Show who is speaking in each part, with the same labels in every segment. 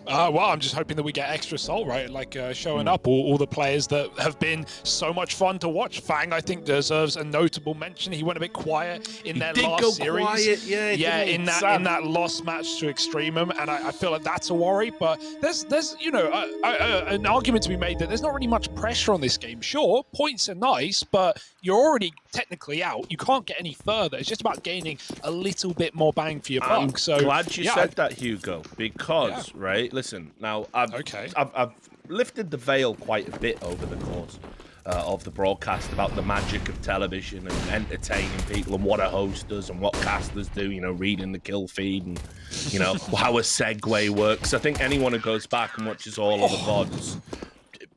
Speaker 1: Well, I'm just hoping that we get extra soul, right? Like showing up all the players that have been so much fun to watch. Fang, I think, deserves a notable mention. He went a bit quiet in their last series.
Speaker 2: Quiet. Yeah,
Speaker 1: in that lost match to Extremum, and I feel like that's a worry. But there's you know an argument to be made that there's not really much pressure on this game. Sure, points are nice, but you're already technically out. You can't get any further. It's just about gaining a little bit more bang for your buck.
Speaker 2: I'm
Speaker 1: So
Speaker 2: glad you said that, Hugo, because right. Listen, now I've lifted the veil quite a bit over the course of the broadcast about the magic of television and entertaining people and what a host does and what casters do, you know, reading the kill feed and, you know, how a segue works. I think anyone who goes back and watches all of the VODs,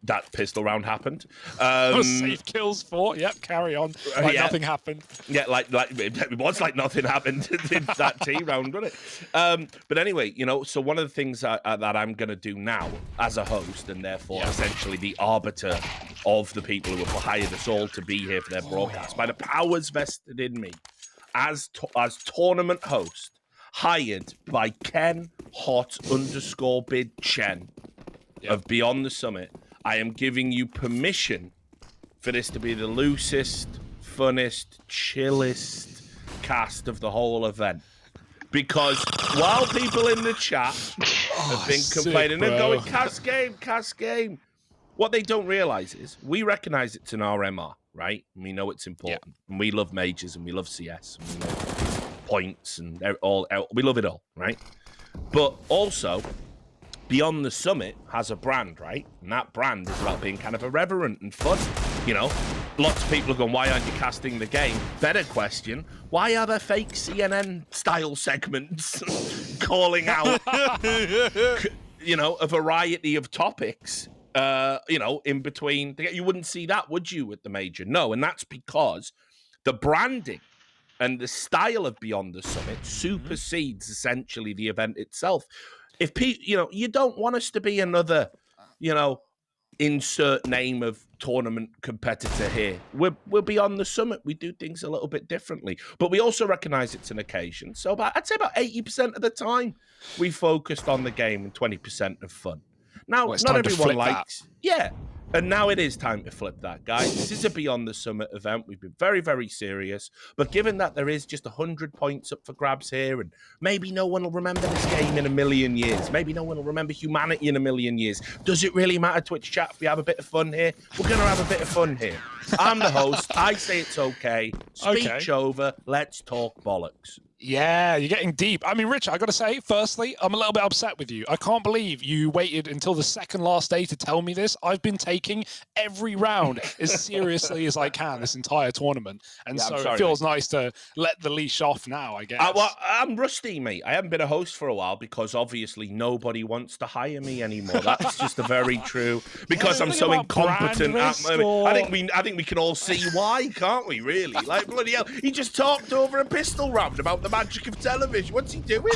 Speaker 2: that pistol round happened.
Speaker 1: Safe kills for. Yep, carry on. Like nothing happened.
Speaker 2: Yeah, like it was like nothing happened in that T round, wasn't it? But anyway, you know, so one of the things that I'm going to do now as a host and therefore essentially the arbiter of the people who have hired us all to be here for their broadcast, by the powers vested in me as tournament host, hired by Ken Hot _bid Chen of Beyond the Summit, I am giving you permission for this to be the loosest, funnest, chillest cast of the whole event. Because while people in the chat have been complaining and going, cast game, what they don't realize is we recognize it's an RMR, right? And we know it's important. And we love majors and we love CS. And we love points and we love it all, right? But also, Beyond the Summit has a brand, right? And that brand is about being kind of irreverent and fun. You know, lots of people are going, why aren't you casting the game? Better question, why are there fake CNN-style segments calling out, you know, a variety of topics, you know, in between? You wouldn't see that, would you, at the major? No, and that's because the branding and the style of Beyond the Summit supersedes essentially the event itself. If you know, you don't want us to be another, you know, insert name of tournament competitor here. We're Beyond the Summit. We do things a little bit differently, but we also recognize it's an occasion. So I'd say about 80% of the time we focused on the game and 20% of fun. Now, not everyone likes, and now it is time to flip that, guys. This is a Beyond the Summit event. We've been very, very serious. But given that there is just 100 points up for grabs here, and maybe no one will remember this game in a million years, maybe no one will remember humanity in a million years, does it really matter, Twitch chat, if we have a bit of fun here? We're going to have a bit of fun here. I'm the host. I say it's okay. Speech over. Let's talk bollocks.
Speaker 1: Yeah, you're getting deep. I mean, Richard, I got to say, firstly, I'm a little bit upset with you. I can't believe you waited until the second last day to tell me this. I've been taking every round as seriously as I can this entire tournament. And so it feels nice to let the leash off now, I guess.
Speaker 2: Well, I'm rusty, mate. I haven't been a host for a while because obviously nobody wants to hire me anymore. That's just a very true, because I'm so incompetent. I think we can all see why, can't we, really? Like, bloody hell. He just talked over a pistol round about the magic of television. What's he doing?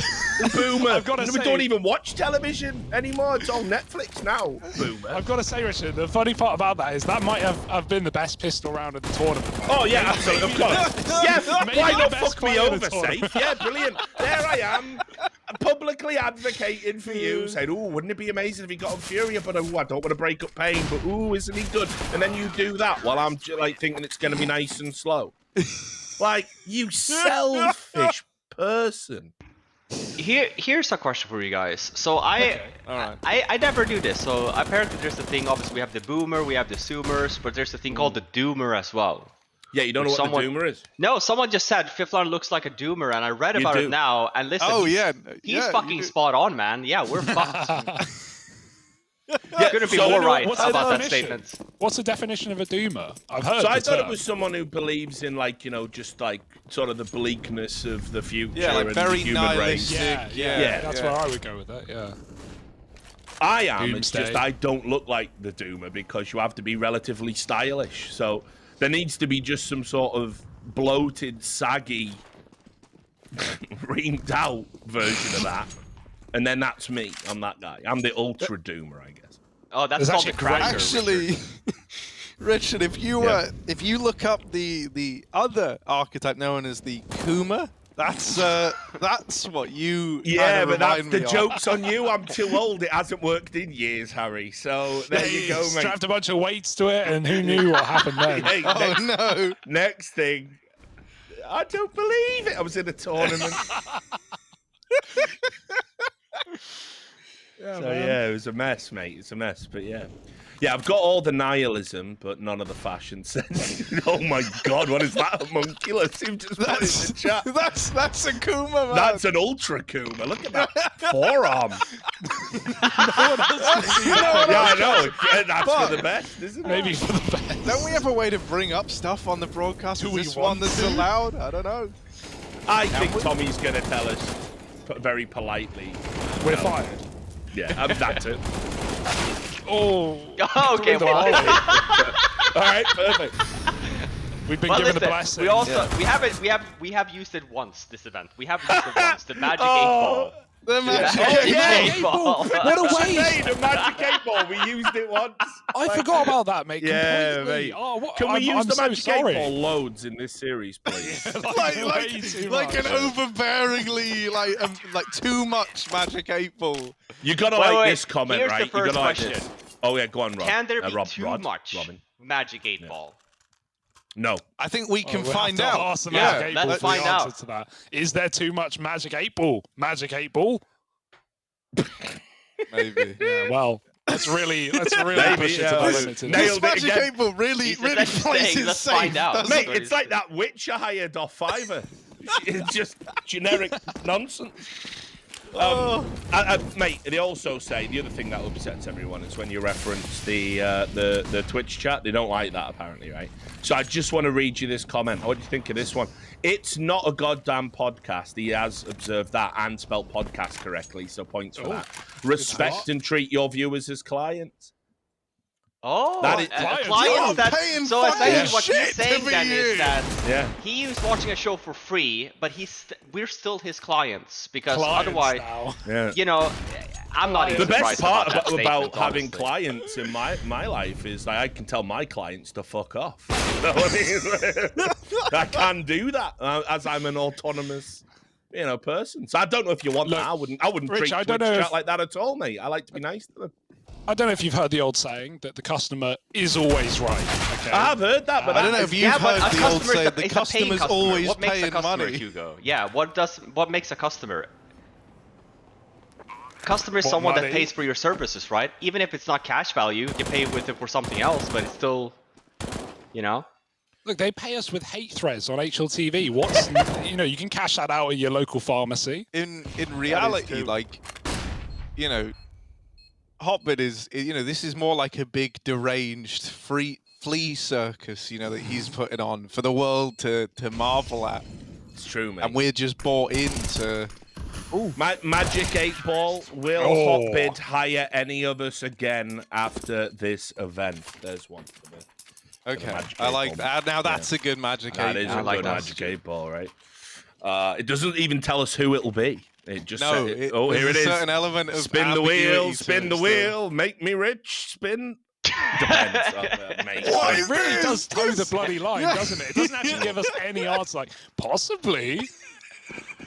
Speaker 2: Boomer. We don't even watch television anymore. It's all Netflix now. Boomer.
Speaker 1: I've got to say, Richard, the funny part about that is that might have been the best pistol round of the tournament.
Speaker 2: Oh, yeah, absolutely. Of course. Yeah, why not fuck me over, Safe? Yeah, brilliant. There I am, publicly advocating for you, saying, oh, wouldn't it be amazing if he got on Furia, but I don't want to break up paiN, but ooh, isn't he good? And then you do that while I'm like thinking it's going to be nice and slow. Like, you selfish person.
Speaker 3: Here's a question for you guys. So I never do this. So apparently there's the thing, obviously we have the boomer, we have the zoomers, but there's the thing called the doomer as well.
Speaker 2: Yeah, you don't know what the doomer is?
Speaker 3: No, someone just said Fifth Line looks like a doomer, and I read about it now, and listen, he's fucking spot on, man. Yeah, we're fucked. Couldn't be more right about that statement.
Speaker 1: What's the definition of a doomer? I've heard.
Speaker 2: So I thought it was someone who believes in, like, you know, just like sort of the bleakness of the future and
Speaker 4: very
Speaker 2: the human race.
Speaker 1: Yeah, that's where I would go with that. Yeah.
Speaker 2: I am. It's just I don't look like the doomer because you have to be relatively stylish. So there needs to be just some sort of bloated, saggy, reamed out version of that. And then that's me. I'm that guy. I'm the ultra doomer, I guess.
Speaker 3: Oh, that's called the crasher.
Speaker 4: Actually, Richard, if you look up the other archetype known as the Kuma, That's what you.
Speaker 2: Yeah, but that's the joke's on you. I'm too old. It hasn't worked in years, Harry. So there you go, mate.
Speaker 1: Strapped a bunch of weights to it, and who knew what happened then?
Speaker 2: Hey,
Speaker 4: no!
Speaker 2: Next thing, I don't believe it. I was in a tournament. Yeah, it was a mess, mate. It's a mess, but yeah. Yeah, I've got all the nihilism, but none of the fashion sense. Oh my God, what is that homunculus? You've just put it in the chat.
Speaker 4: That's a Kuma, man.
Speaker 2: That's an ultra Kuma. Look at that forearm. Yeah, I know. That's for the best, isn't it?
Speaker 1: Maybe for the best.
Speaker 4: Don't we have a way to bring up stuff on the broadcast? Is this one that's allowed? I don't know.
Speaker 2: I think Tommy's going to tell us very politely.
Speaker 1: We're fired.
Speaker 2: Yeah, that's it.
Speaker 1: Oh.
Speaker 3: Okay, well.
Speaker 2: All right, perfect.
Speaker 1: We've been given the blessing.
Speaker 3: We also we have used it once this event. We have used it once. The magic 8-ball.
Speaker 4: The magic
Speaker 3: 8-ball.
Speaker 1: What a waste!
Speaker 2: The magic 8-ball. We used it once.
Speaker 1: I forgot about that, mate.
Speaker 2: Yeah,
Speaker 1: completely.
Speaker 2: mate.
Speaker 1: Oh, what?
Speaker 2: Can we use the magic
Speaker 1: so
Speaker 2: 8-ball loads in this series, please?
Speaker 4: like an overbearingly like too much magic 8-ball.
Speaker 2: You gotta like this comment,
Speaker 3: Here's
Speaker 2: right?
Speaker 3: The first question.
Speaker 2: Like this. Oh yeah, go on, Rob.
Speaker 3: Can there be
Speaker 2: Rob,
Speaker 3: too
Speaker 2: Rod,
Speaker 3: much
Speaker 2: Robin.
Speaker 3: magic 8-ball?
Speaker 2: No.
Speaker 4: I think we can
Speaker 1: we'll
Speaker 4: find
Speaker 1: have to
Speaker 4: out.
Speaker 1: ask the magic 8-ball
Speaker 3: let's
Speaker 1: for the
Speaker 3: find
Speaker 1: answer
Speaker 3: out.
Speaker 1: to that. Is there too much magic 8-ball? Magic 8-ball?
Speaker 4: Maybe.
Speaker 1: Yeah, well, let's really push it to the limit.
Speaker 4: This magic 8-ball really plays it safe.
Speaker 2: Mate, it's like that witch I hired off Fiverr. It's just generic nonsense. Mate, they also say the other thing that upsets everyone is when you reference the Twitch chat. They don't like that, apparently, right? So I just want to read you this comment. What do you think of this one? It's not a goddamn podcast. He has observed that and spelled podcast correctly, so points for that. Respect and treat your viewers as clients.
Speaker 3: Oh,
Speaker 2: that is
Speaker 3: clients. So essentially, what he's saying then is that
Speaker 2: he
Speaker 3: is watching a show for free, but we're still his clients because otherwise, you know, I'm not even
Speaker 2: the best part
Speaker 3: about
Speaker 2: having clients in my life is that I can tell my clients to fuck off. You know what I mean? I can do that as I'm an autonomous, person. So I don't know if you want that. I wouldn't
Speaker 1: Rich,
Speaker 2: treat Twitch chat like that at all, mate. I like to be nice to them.
Speaker 1: I don't know if you've heard the old saying that the customer is always right. Okay?
Speaker 2: I have heard that, but
Speaker 4: I don't know if you've heard the old saying the customer's always paying money.
Speaker 3: Hugo? Yeah, what makes a customer? Customer is someone that pays for your services, right? Even if it's not cash value, you pay with it for something else, but it's still,
Speaker 1: Look, they pay us with hate threads on HLTV. What's you can cash that out at your local pharmacy.
Speaker 4: In reality, Hotbit is, this is more like a big deranged flea circus, that he's putting on for the world to marvel at.
Speaker 2: It's true, mate.
Speaker 4: And we're just bought into.
Speaker 2: Ooh. Magic 8-ball. Will Hotbit hire any of us again after this event? There's one for me.
Speaker 4: Okay, I like that. Now that's a good magic 8-ball.
Speaker 2: That is a good magic 8-ball, right? It doesn't even tell us who it'll be. It just here it is.
Speaker 4: Certain element of
Speaker 2: spin the wheel, make me rich, spin. Depends, mate.
Speaker 1: It really does toe the bloody line, doesn't it? It doesn't actually give us any answer. Like possibly.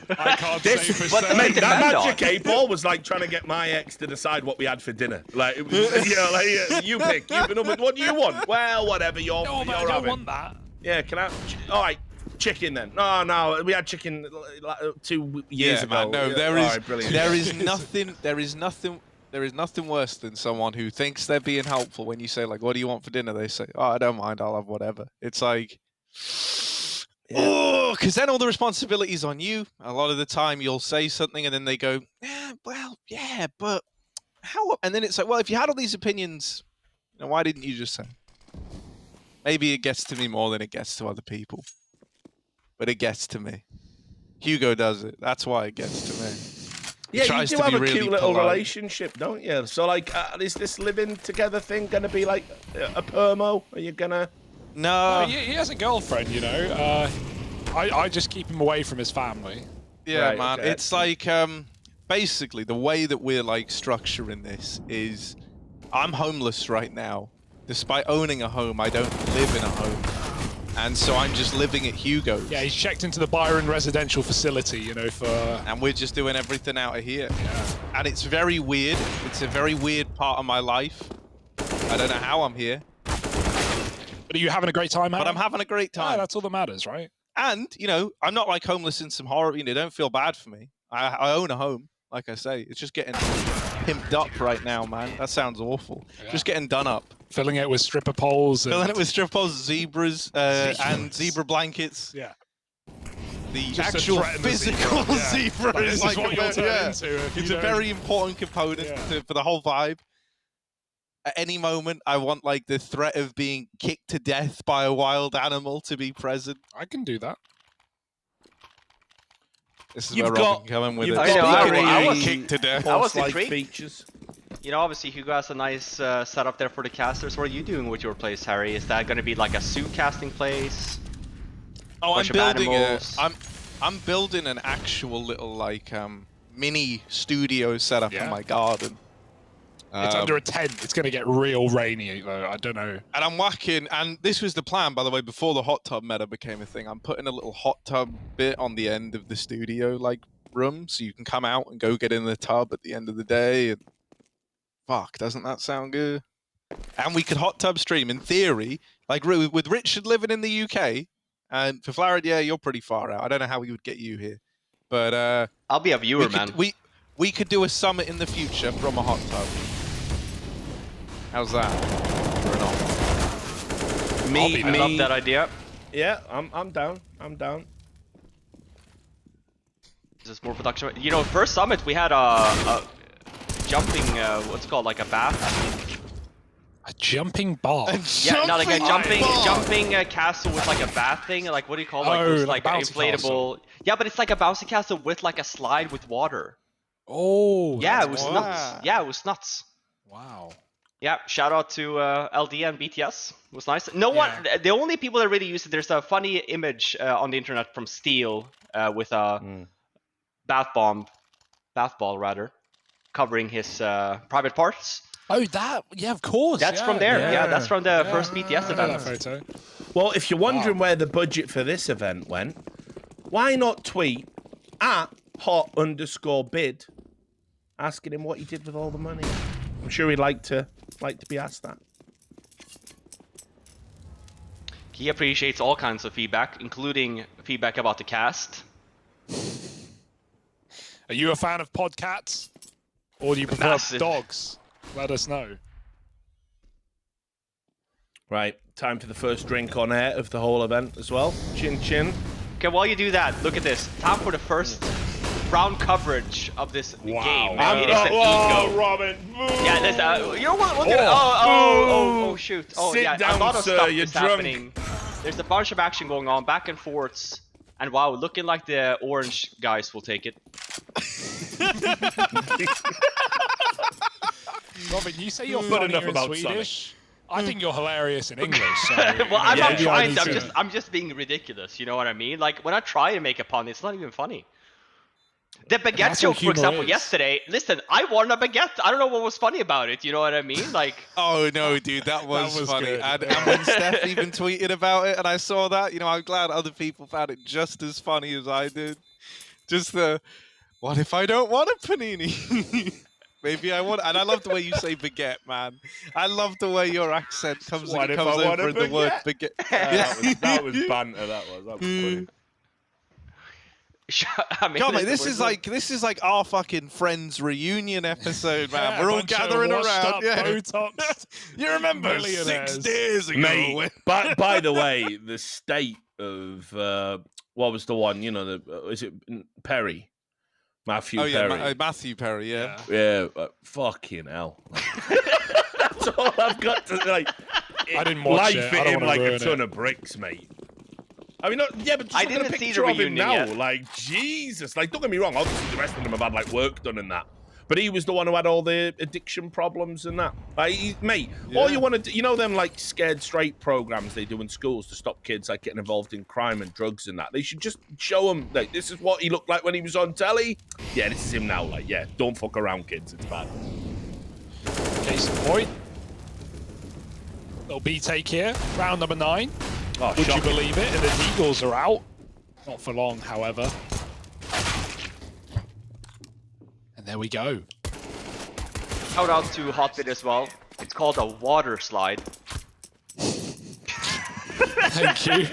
Speaker 1: I can't say for certain.
Speaker 2: Mate, that magic 8-ball was like trying to get my ex to decide what we had for dinner. Like, it was, you pick. What do you want? Well, whatever you're
Speaker 1: I don't want that.
Speaker 2: Yeah, can I? All right. Chicken then? No, we had chicken 2 years ago.
Speaker 4: Man, no, there is nothing worse than someone who thinks they're being helpful when you say like, "What do you want for dinner?" They say, "Oh, I don't mind. I'll have whatever." It's like, oh, because then all the responsibility's on you. A lot of the time, you'll say something and then they go, "Well, yeah, but how?" And then it's like, "Well, if you had all these opinions, why didn't you just say?" Maybe it gets to me more than it gets to other people. But it gets to me. Hugo does it. That's why it gets to me.
Speaker 2: Yeah, you do have a cute little relationship, don't you? So, like, is this living together thing going to be like a permo? Are you going to...
Speaker 4: No.
Speaker 1: He has a girlfriend, I just keep him away from his family.
Speaker 4: Yeah,
Speaker 2: right,
Speaker 4: man.
Speaker 2: Okay.
Speaker 4: It's like, basically, the way that we're, like, structuring this is I'm homeless right now. Despite owning a home, I don't live in a home. And so I'm just living at Hugo's.
Speaker 1: Yeah, he's checked into the Byron residential facility, you know, for...
Speaker 4: And we're just doing everything out of here. Yeah. And it's very weird. It's a very weird part of my life. I don't know how I'm here.
Speaker 1: But are you having a great time,
Speaker 4: But I'm having a great time.
Speaker 1: Yeah, that's all that matters, right?
Speaker 4: And, you know, I'm not like homeless in some horror, you know, don't feel bad for me. I own a home, like I say. It's just getting pimped up right now, man. That sounds awful. Yeah. Just getting done up.
Speaker 1: Filling it with stripper poles.
Speaker 4: Filling it with stripper poles, zebras, and zebra blankets.
Speaker 1: Yeah.
Speaker 4: The just actual physical zebra is like what you're into. It's a very important component for the whole vibe. At any moment, I want like the threat of being kicked to death by a wild animal to be present.
Speaker 1: I can do that.
Speaker 4: This is where Robin coming with it.
Speaker 3: I was
Speaker 4: kicked to death.
Speaker 3: I was intrigued. Features. You know, obviously Hugo has a nice setup there for the casters. What are you doing with your place, Harry? Is that going to be like a suit casting place?
Speaker 4: Oh, I'm building I'm building an actual little like mini studio setup in my garden.
Speaker 1: It's under a tent. It's going to get real rainy, though. I don't know.
Speaker 4: And I'm whacking, and this was the plan, by the way, before the hot tub meta became a thing. I'm putting a little hot tub bit on the end of the studio, like, room, so you can come out and go get in the tub at the end of the day. And fuck, doesn't that sound good? And we could hot tub stream, in theory, like, with Richard living in the UK, and for Flarid, yeah, you're pretty far out. I don't know how we would get you here. But,
Speaker 3: I'll be a viewer, man.
Speaker 4: We could do a summit in the future from a hot tub. How's that?
Speaker 3: I love that idea.
Speaker 2: Yeah, I'm down. I'm down.
Speaker 3: Is this more production? You know, first summit we had a jumping, what's it called, like a bath.
Speaker 1: A jumping bar.
Speaker 3: Yeah, not like a jumping castle with like a bath thing. Like what do you call it? Like inflatable. Castle. Yeah, but it's like a bouncy castle with like a slide with water.
Speaker 1: Oh.
Speaker 3: Yeah, it was nuts. Yeah, it was nuts.
Speaker 1: Wow.
Speaker 3: Yeah, shout out to LD and BTS. It was nice. No one, the only people that really use it, there's a funny image on the internet from Steel with a bath ball rather, covering his private parts.
Speaker 1: Oh, that, yeah, of course.
Speaker 3: That's from there. Yeah, that's from the first BTS event.
Speaker 1: Photo.
Speaker 2: Well, if you're wondering where the budget for this event went, why not tweet at hot_bid asking him what he did with all the money? I'm sure he'd like to be asked that.
Speaker 3: He appreciates all kinds of feedback, including feedback about the cast.
Speaker 1: Are you a fan of podcats? Or do you prefer dogs? Let us know.
Speaker 2: Right, time for the first drink on air of the whole event as well. Chin chin.
Speaker 3: Okay, while you do that, look at this. Time for the first round coverage of this game. It is an ego.
Speaker 2: Robin.
Speaker 3: Yeah, there's you know what? We'll do it. Oh, shoot. Oh,
Speaker 2: Sit down,
Speaker 3: a lot of
Speaker 2: sir,
Speaker 3: stuff
Speaker 2: you're
Speaker 3: is
Speaker 2: drunk.
Speaker 3: happening. There's a bunch of action going on, back and forths. And wow, looking like the orange guys will take it.
Speaker 1: Robin, you say you're funny in Swedish. I think you're hilarious in English. So
Speaker 3: well, I'm not trying to. I'm just being ridiculous. You know what I mean? Like when I try to make a pun, it's not even funny. The baguette joke, for example, yesterday. Listen, I won a baguette. I don't know what was funny about it. You know what I mean? Like.
Speaker 4: Oh no, dude, that was funny. And when Steph even tweeted about it, and I saw that, you know, I'm glad other people found it just as funny as I did. Just the, what if I don't want a panini? Maybe I want, and I love the way you say baguette, man. I love the way your accent comes over in the word baguette.
Speaker 2: That was banter. That was funny.
Speaker 3: I mean,
Speaker 4: God, mate, this is like our fucking Friends reunion episode, man. We're all gathering around.
Speaker 1: Botox.
Speaker 4: You remember 6 days ago?
Speaker 2: Mate, by the way, the state of what was the one? You know, is it Perry? Matthew Perry.
Speaker 4: Matthew Perry, yeah.
Speaker 2: Yeah, fucking hell. That's all I've got to like.
Speaker 1: I didn't watch
Speaker 2: life hit him like a ton of bricks, mate. I mean, but just
Speaker 3: I didn't see the reunion
Speaker 2: now.
Speaker 3: Yet.
Speaker 2: Like, Jesus. Like, don't get me wrong. Obviously, the rest of them have had, like, work done and that. But he was the one who had all the addiction problems and that. Like, mate, all you want to do, you know them, like, scared straight programs they do in schools to stop kids, like, getting involved in crime and drugs and that. They should just show them, like, this is what he looked like when he was on telly. Yeah, this is him now. Like, yeah, don't fuck around, kids. It's bad.
Speaker 1: Case in point. Little B take here. Round number 9.
Speaker 2: Oh,
Speaker 1: Would
Speaker 2: shocking.
Speaker 1: you believe it? And the Eagles are out. Not for long, however. And there we go.
Speaker 3: Shout out to Hotbit as well. It's called a water slide.
Speaker 1: Thank you.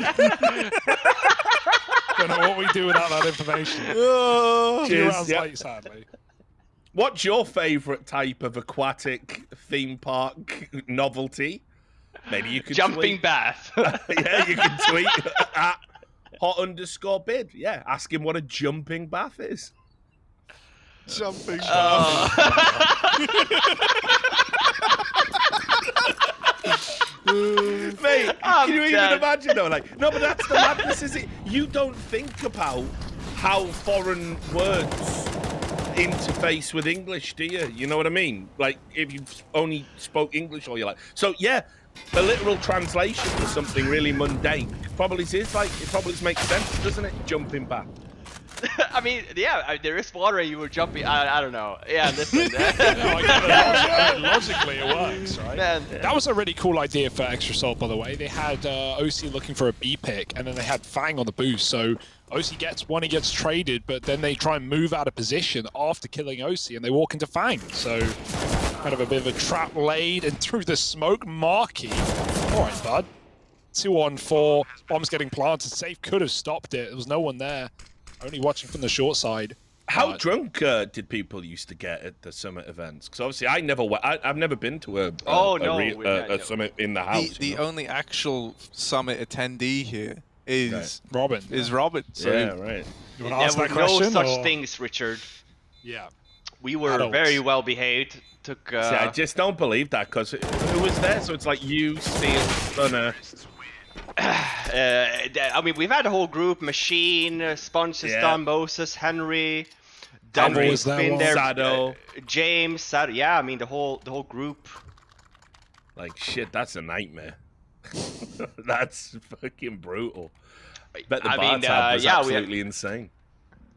Speaker 1: Don't know what we do without that information.
Speaker 4: Oh,
Speaker 1: Few
Speaker 2: Cheers,
Speaker 1: rounds
Speaker 2: yeah.
Speaker 1: late, sadly.
Speaker 2: What's your favourite type of aquatic theme park novelty? Maybe you could
Speaker 3: Jumping
Speaker 2: tweet.
Speaker 3: bath.
Speaker 2: Yeah, you can tweet at hot_bid. Yeah, ask him what a jumping bath is.
Speaker 4: jumping.
Speaker 2: Mate,
Speaker 3: I'm
Speaker 2: can you even
Speaker 3: dead.
Speaker 2: imagine though? Like, no, but that's the madness, is it? You don't think about how foreign words interface with English, do you? You know what I mean? Like, if you've only spoke English all your life. So yeah, a literal translation for something really mundane probably is like, it probably makes sense, doesn't it? Jumping back.
Speaker 3: I mean, yeah, there is water and you were jumping. I don't know. Yeah, listen.
Speaker 1: No, I get it. I mean, logically, it works, right?
Speaker 3: Man.
Speaker 1: That was a really cool idea for Extra Salt, by the way. They had OC looking for a B pick, and then they had Fang on the boost. So OC gets one, he gets traded, but then they try and move out of position after killing OC, and they walk into Fang. So kind of a bit of a trap laid, and through the smoke, Marky. All right, bud. 2-on-4. Bomb's getting planted. Safe could have stopped it. There was no one there. Only watching from the short side.
Speaker 2: How drunk did people used to get at the summit events? Because obviously I never went. I've never been to a summit in the house.
Speaker 4: The only actual summit attendee here is
Speaker 1: Robin.
Speaker 4: Robin. So
Speaker 2: Yeah, right.
Speaker 1: You want to
Speaker 3: There
Speaker 1: ask
Speaker 3: were
Speaker 1: that
Speaker 3: no
Speaker 1: question?
Speaker 3: such
Speaker 1: or-
Speaker 3: things, Richard.
Speaker 1: Yeah.
Speaker 3: We were
Speaker 1: Adults.
Speaker 3: very well behaved. Took.
Speaker 2: See, I just don't believe that because who was there? So it's like you, Steel, Stunner.
Speaker 3: I mean, we've had a whole group: Machine, Sponge,
Speaker 2: Yeah.
Speaker 3: Stun, Moses, Henry,
Speaker 1: Henry
Speaker 3: Dumble's
Speaker 1: was
Speaker 3: been
Speaker 1: there
Speaker 3: there.
Speaker 2: Sado.
Speaker 3: James, Sado. Yeah, I mean the whole group.
Speaker 2: Like shit, that's a nightmare. That's fucking brutal. Bet the
Speaker 3: I
Speaker 2: bar
Speaker 3: mean,
Speaker 2: tab was
Speaker 3: yeah,
Speaker 2: absolutely insane.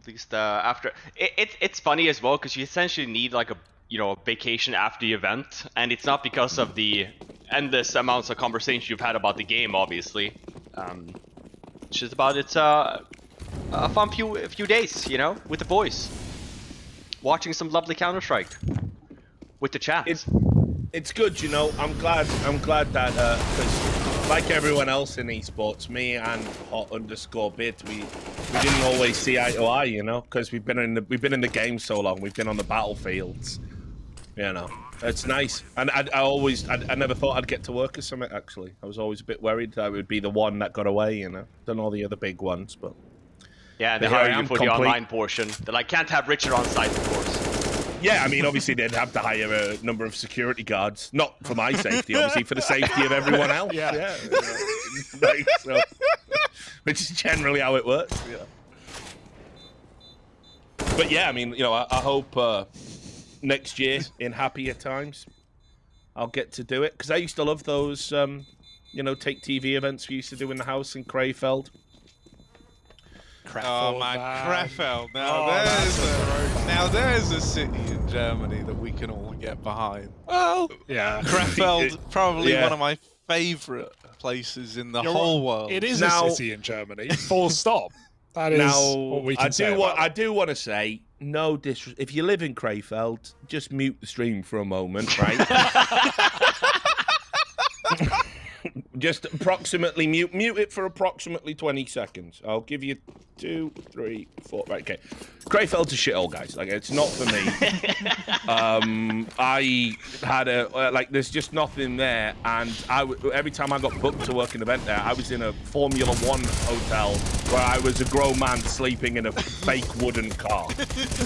Speaker 3: At least after it's funny as well because you essentially need like a vacation after the event, and it's not because of the endless amounts of conversations you've had about the game, obviously. It's just about a fun few days, with the boys, watching some lovely Counter-Strike with the chat.
Speaker 2: It's good, I'm glad that because like everyone else in esports, me and hot_bid, we didn't always see eye to eye, because we've been in the game so long, we've been on the battlefields, it's nice. And I never thought I'd get to work at Summit. Actually, I was always a bit worried that I would be the one that got away, done all the other big ones, but
Speaker 3: yeah, they
Speaker 2: here I
Speaker 3: hire you
Speaker 2: am,
Speaker 3: for the
Speaker 2: complete.
Speaker 3: online portion. They're like, can't have Richard on site, of course.
Speaker 2: yeah, I mean, obviously they'd have to hire a number of security guards, not for my safety, obviously for the safety of everyone else.
Speaker 1: Yeah.
Speaker 2: Like, so, which is generally how it works. But yeah, I mean, I hope next year in happier times I'll get to do it because I used to love those, take TV events we used to do in the house in Krefeld.
Speaker 4: oh man, Krefeld.
Speaker 1: Oh,
Speaker 4: there's a city in Germany that we can all get behind.
Speaker 1: Well, yeah.
Speaker 4: Krefeld, probably
Speaker 2: Yeah.
Speaker 4: one of my favorite places in the whole world.
Speaker 1: It is
Speaker 2: Now-
Speaker 1: a city in Germany. Full stop. That is
Speaker 2: Now,
Speaker 1: what we can say.
Speaker 2: I do want to say, no disrespect. If you live in Krefeld, just mute the stream for a moment, right? Just approximately mute it for approximately 20 seconds. I'll give you 2, 3, 4. Right, okay. Krefeld's a shithole, guys. Like, it's not for me. I had there's just nothing there, and every time I got booked to work an event there, I was in a Formula 1 hotel where I was a grown man sleeping in a fake wooden car.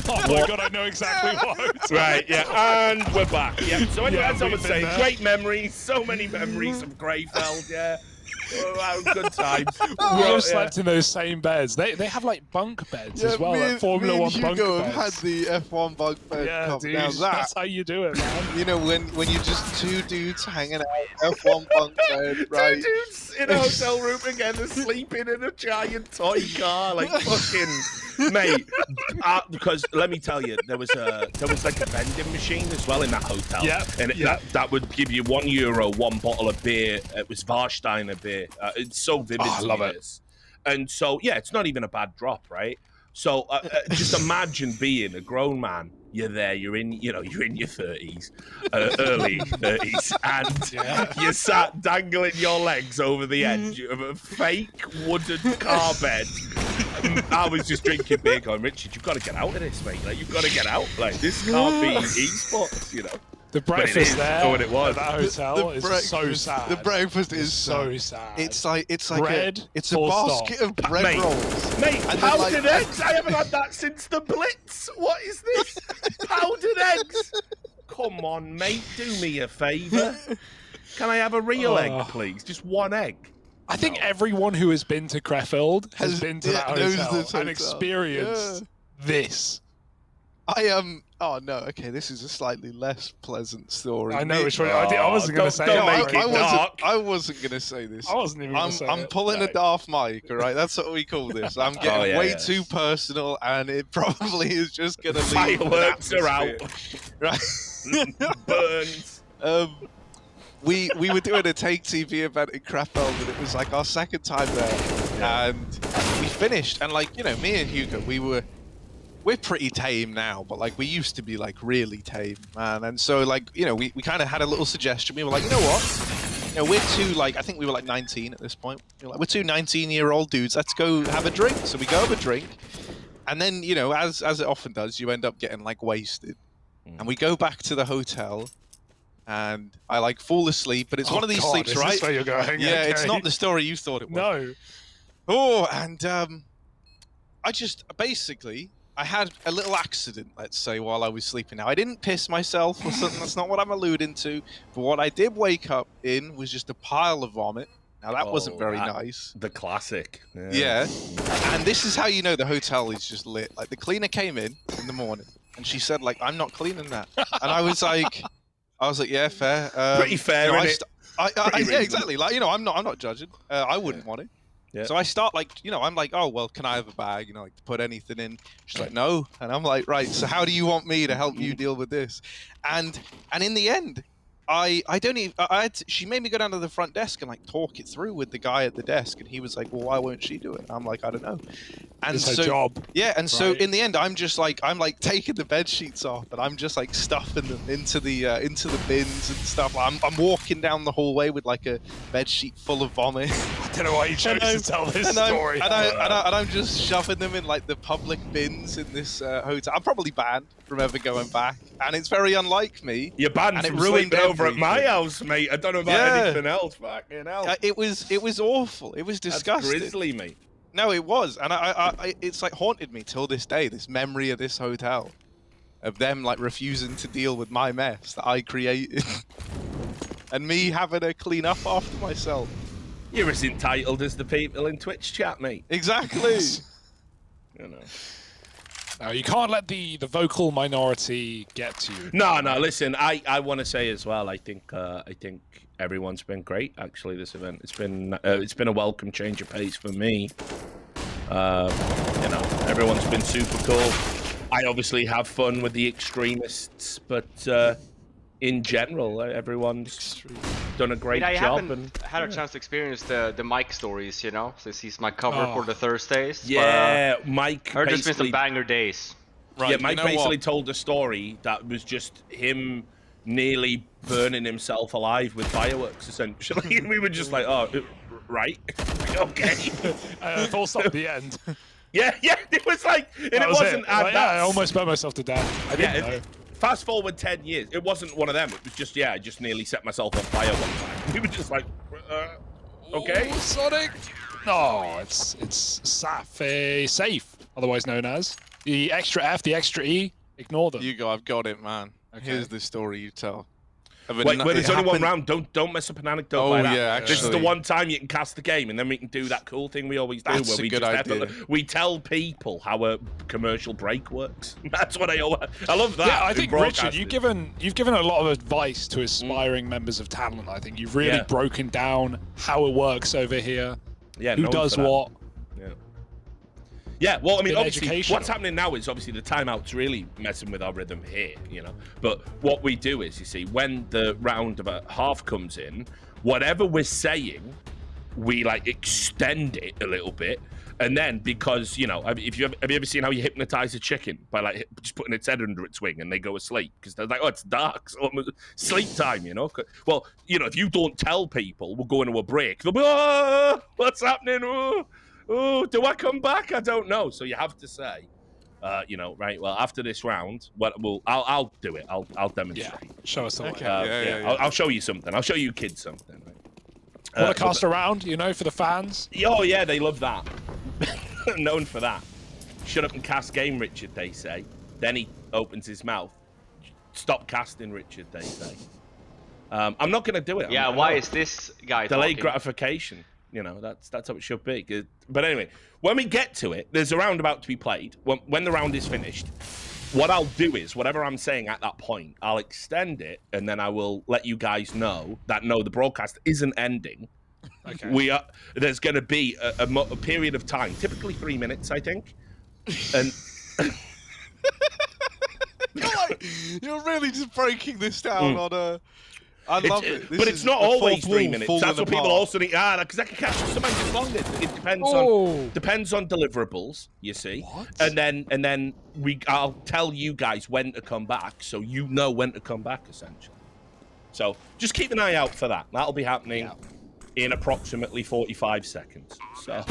Speaker 1: Oh my god, I know exactly what.
Speaker 2: Right, yeah, and we're back. Yeah. So anyway,
Speaker 1: Yeah,
Speaker 2: as I was
Speaker 1: we've been
Speaker 2: saying,
Speaker 1: there.
Speaker 2: great memories, so many memories of Krefeld, yeah. Oh, good times.
Speaker 1: We all slept in those same beds. They have like bunk beds as well, like Formula 1 bunk
Speaker 4: Hugo
Speaker 1: beds.
Speaker 4: have had the F1 bunk bed.
Speaker 1: Yeah, dude,
Speaker 4: Now
Speaker 1: that's how you do it, man.
Speaker 4: when you're just two dudes hanging out, F1 bunk bed, right?
Speaker 2: Two dudes in a hotel room together, sleeping in a giant toy car, like fucking Mate, because let me tell you, there was like a vending machine as well in that hotel.
Speaker 1: Yeah.
Speaker 2: And that would give you €1, one bottle of beer. It was Warsteiner beer. It's so vivid.
Speaker 1: I love it.
Speaker 2: And so, yeah, it's not even a bad drop, right? So just imagine being a grown man. You're there. You're in your 30s, early 30s, and you sat dangling your legs over the edge of a fake wooden car bed. I was just drinking beer, going, Richard, you've got to get out of this, mate. Like, you've got to get out. Like, this can't be esports, you know.
Speaker 1: The breakfast there
Speaker 2: what it was.
Speaker 1: at that hotel is so sad.
Speaker 4: The breakfast is
Speaker 1: so sad.
Speaker 4: It's like
Speaker 1: bread,
Speaker 4: it's a basket of bread rolls.
Speaker 2: Mate, powdered eggs. I haven't had that since the Blitz. What is this? Powdered eggs. Come on, mate. Do me a favour. Can I have a real egg, please? Just one egg.
Speaker 1: I think everyone who has been to Krefeld has been to that hotel and experienced this.
Speaker 4: Oh no. Okay, this is a slightly less pleasant story.
Speaker 1: I know which one. I wasn't going to say
Speaker 2: don't
Speaker 1: it.
Speaker 2: make it dark.
Speaker 4: I wasn't going to say this.
Speaker 1: I wasn't even going to say it.
Speaker 4: I'm pulling a Darth Mike, all right? That's what we call this. I'm getting way too personal, and it probably is just going to leave.
Speaker 2: Fireworks are out.
Speaker 4: Right?
Speaker 2: Burns.
Speaker 4: We were doing a Take TV event in Krefeld, and it was like our second time there, and we finished, and like, you know, me and Hugo, we're pretty tame now, but like we used to be like really tame, man. And so like, you know, we kind of had a little suggestion. We were like, you know what? You know, we're two, like, I think we were like 19 at this point. We're two 19-year-old dudes. Let's go have a drink. So we go have a drink. And then, you know, as it often does, you end up getting like wasted. And we go back to the hotel, and I like fall asleep, but it's one of these sleeps, right?
Speaker 1: Is this where you're going?
Speaker 4: Yeah,
Speaker 1: Okay.
Speaker 4: it's not the story you thought it was.
Speaker 1: No.
Speaker 4: Oh, and I just basically, I had a little accident, let's say, while I was sleeping. Now, I didn't piss myself or something. That's not what I'm alluding to. But what I did wake up in was just a pile of vomit. Now, that wasn't very nice.
Speaker 2: The classic.
Speaker 4: Yeah. And this is how you know the hotel is just lit. Like, the cleaner came in the morning, and she said, like, I'm not cleaning that. And I was like, yeah, fair.
Speaker 2: Pretty fair,
Speaker 4: you know,
Speaker 2: innit?
Speaker 4: yeah, exactly. Like, you know, I'm not judging. I wouldn't want it.
Speaker 2: Yeah.
Speaker 4: So I start like, you know, I'm like, oh, well, can I have a bag? You know, like to put anything in. She's like, no. And I'm like, right, so how do you want me to help you deal with this? And in the end, she made me go down to the front desk and like talk it through with the guy at the desk. And he was like, well, why won't she do it? And I'm like, I don't know. And
Speaker 1: it's her job.
Speaker 4: Yeah. And so in the end, I'm like taking the bed sheets off, and I'm just like stuffing them into the bins and stuff. I'm walking down the hallway with like a bed sheet full of vomit.
Speaker 1: I don't know why you chose to tell this story.
Speaker 4: And I'm just shoving them in like the public bins in this hotel. I'm probably banned from ever going back, and it's very unlike me.
Speaker 2: You're banned from sleeping over at my house, mate. I don't know about anything else. Fucking hell.
Speaker 4: It was awful. It was disgusting.
Speaker 2: That's grisly, mate.
Speaker 4: No, it was, and I it's like haunted me till this day. This memory of this hotel, of them like refusing to deal with my mess that I created, and me having to clean up after myself.
Speaker 2: You're as entitled as the people in Twitch chat, mate.
Speaker 4: Exactly.
Speaker 2: You know.
Speaker 1: No, you can't let the vocal minority get to you.
Speaker 2: No. Listen, I want to say as well. I think everyone's been great. Actually, this event it's been a welcome change of pace for me. You know, everyone's been super cool. I obviously have fun with the extremists, but in general, everyone's done a great job. I haven't
Speaker 3: had a chance to experience the Mike stories, you know, since he's my cover for the Thursdays.
Speaker 2: Yeah, Mike.
Speaker 3: There's just been some banger days.
Speaker 2: Right, yeah, Mike basically told a story that was just him nearly burning himself alive with fireworks, essentially. And we were just like, oh, right, okay.
Speaker 1: Full stop at the end.
Speaker 2: Yeah, it was like, and it wasn't.
Speaker 1: Like, I almost burnt myself to death. I didn't know.
Speaker 2: Fast forward 10 years, it wasn't one of them. It was just, I just nearly set myself on fire one time. We were just like, okay.
Speaker 1: Ooh, Sonic. No, it's safe, otherwise known as. The extra F, the extra E, ignore them.
Speaker 4: You go, I've got it, man. Okay. Here's the story you tell.
Speaker 2: Wait, there's only one round. Don't mess up an anecdote like that.
Speaker 4: Yeah, actually.
Speaker 2: This is the one time you can cast the game, and then we can do that cool thing we always do,
Speaker 4: That's
Speaker 2: where we
Speaker 4: a good idea.
Speaker 2: We tell people how a commercial break works. That's what I love that.
Speaker 1: Yeah, I think Richard, you've given a lot of advice to aspiring members of talent. I think you've really broken down how it works over here.
Speaker 2: Yeah,
Speaker 1: who does what.
Speaker 2: Yeah, well, I mean,
Speaker 1: been
Speaker 2: obviously,
Speaker 1: educational.
Speaker 2: what's happening now is obviously the timeout's really messing with our rhythm here, you know. But what we do is, you see, when the round of a half comes in, whatever we're saying, we like extend it a little bit. And then, because, you know, have you ever seen how you hypnotize a chicken by like just putting its head under its wing and they go asleep because they're like, oh, it's dark, so sleep time, you know? Well, you know, if you don't tell people we're going to a break, they'll be, oh, what's happening? Oh, do I come back? I don't know. So you have to say, you know, right? Well, after this round, I'll do it. I'll demonstrate.
Speaker 1: Yeah, show us the way.
Speaker 4: Okay.
Speaker 2: I'll show you something. I'll show you kids something. Right?
Speaker 1: Want to cast around, you know, for the fans?
Speaker 2: Oh yeah, they love that. Known for that. Shut up and cast game, Richard, they say. Then he opens his mouth. Stop casting, Richard, they say. I'm not going to do it.
Speaker 3: Yeah, why is this guy
Speaker 2: delayed
Speaker 3: talking?
Speaker 2: gratification? You know, that's how it should be. But anyway, when we get to it, there's a round about to be played. When the round is finished, what I'll do is, whatever I'm saying at that point, I'll extend it, and then I will let you guys know that, no, the broadcast isn't ending.
Speaker 1: Okay.
Speaker 2: There's going to be a period of time, typically 3 minutes, I think. And
Speaker 4: You're really just breaking this down on a... I love it.
Speaker 2: But it's not always 3 minutes. That's what people also need. Because that can catch sometimes it's longer. It depends on deliverables, you see.
Speaker 1: What?
Speaker 2: And then I'll tell you guys when to come back, so you know when to come back, essentially. So just keep an eye out for that. That'll be happening in approximately 45 seconds. So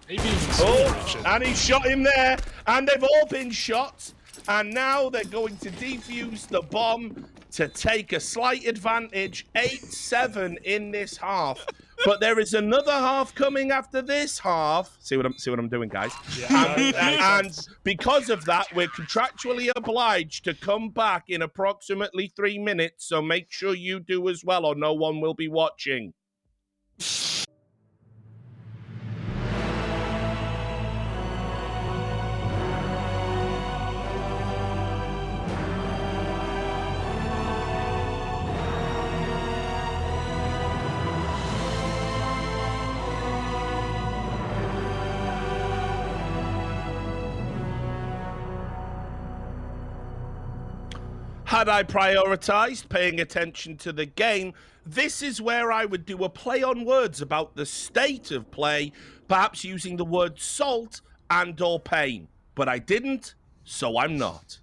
Speaker 1: Maybe even sooner, Richard.
Speaker 2: and he shot him there, and they've all been shot, and now they're going to defuse the bomb to take a slight advantage. 8-7 in this half, but there is another half coming after this half. See what I'm doing, guys?
Speaker 1: Yeah,
Speaker 2: and because of that, we're contractually obliged to come back in approximately 3 minutes. So make sure you do as well, or no one will be watching. Had I prioritized paying attention to the game, this is where I would do a play on words about the state of play, perhaps using the word salt and or paiN. But I didn't, so I'm not.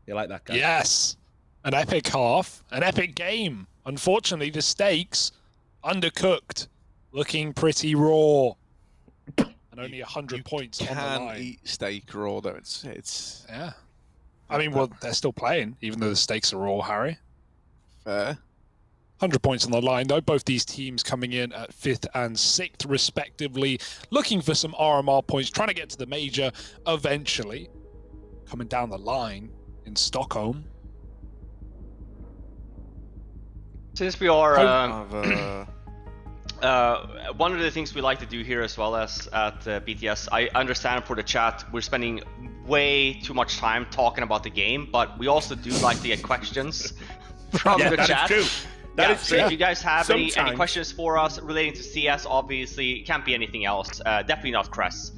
Speaker 2: You like that, guy?
Speaker 1: Yes. An epic half, an epic game. Unfortunately, the stakes undercooked, looking pretty raw. And only 100 points on the line.
Speaker 4: Can't eat steak raw, though. It's
Speaker 1: Yeah. I mean, well, they're still playing, even though the stakes are raw, Harry.
Speaker 4: fair.
Speaker 1: 100 points on the line, though. Both these teams coming in at 5th and 6th, respectively, looking for some RMR points, trying to get to the major eventually. Coming down the line in Stockholm.
Speaker 3: Since we are
Speaker 4: I've,
Speaker 3: one of the things we like to do here as well as at BTS, I understand for the chat we're spending way too much time talking about the game, but we also do like to get questions from the chat.
Speaker 2: That is true. That is
Speaker 3: so
Speaker 2: true.
Speaker 3: if you guys have any
Speaker 2: Sometimes.
Speaker 3: questions for us relating to CS, obviously it can't be anything else. Definitely not Cress.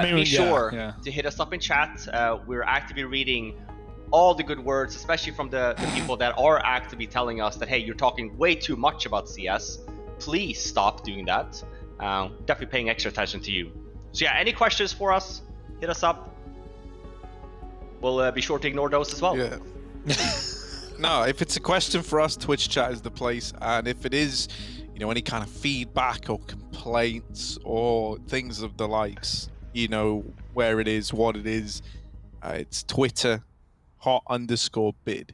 Speaker 3: Be sure to hit us up in chat. We're actively reading all the good words, especially from the people that are actively telling us that, hey, you're talking way too much about CS. Please stop doing that. Definitely paying extra attention to you. So yeah, any questions for us, hit us up. We'll be sure to ignore those as well.
Speaker 4: yeah. No, if it's a question for us, Twitch chat is the place. And if it is, you know, any kind of feedback or complaints or things of the likes, you know, where it is, what it is, it's Twitter, @hot_bid.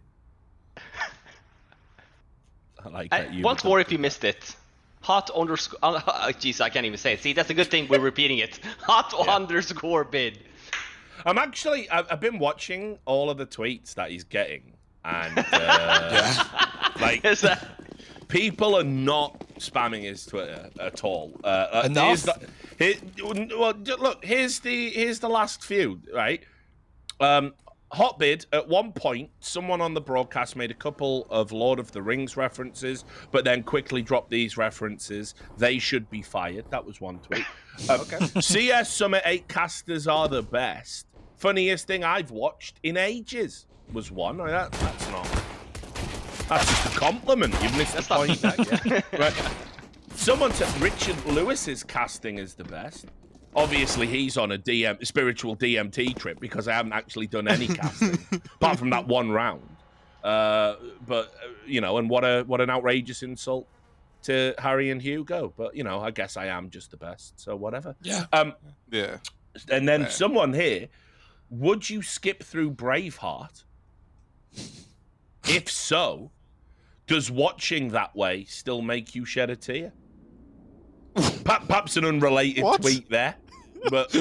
Speaker 2: I like that.
Speaker 3: Once more, if you missed it, jeez, I can't even say it. See, that's a good thing we're repeating it. @_bid.
Speaker 2: I've been watching all of the tweets that he's getting, and like people are not spamming his Twitter at all.
Speaker 1: Enough.
Speaker 2: Look, here's the last few, right? Hotbid, at one point, someone on the broadcast made a couple of Lord of the Rings references, but then quickly dropped these references. They should be fired. That was one tweet.
Speaker 3: Okay.
Speaker 2: CS Summit 8 casters are the best. Funniest thing I've watched in ages was one. That's just a compliment. You've missed the point. Right. Someone said Richard Lewis's casting is the best. Obviously, he's on a spiritual DMT trip because I haven't actually done any casting apart from that one round. But you know, and what an outrageous insult to Harry and Hugo. But you know, I guess I am just the best. So whatever.
Speaker 1: Yeah.
Speaker 4: Yeah.
Speaker 2: And then someone here, would you skip through Braveheart? If so, does watching that way still make you shed a tear? Perhaps an unrelated tweet there, but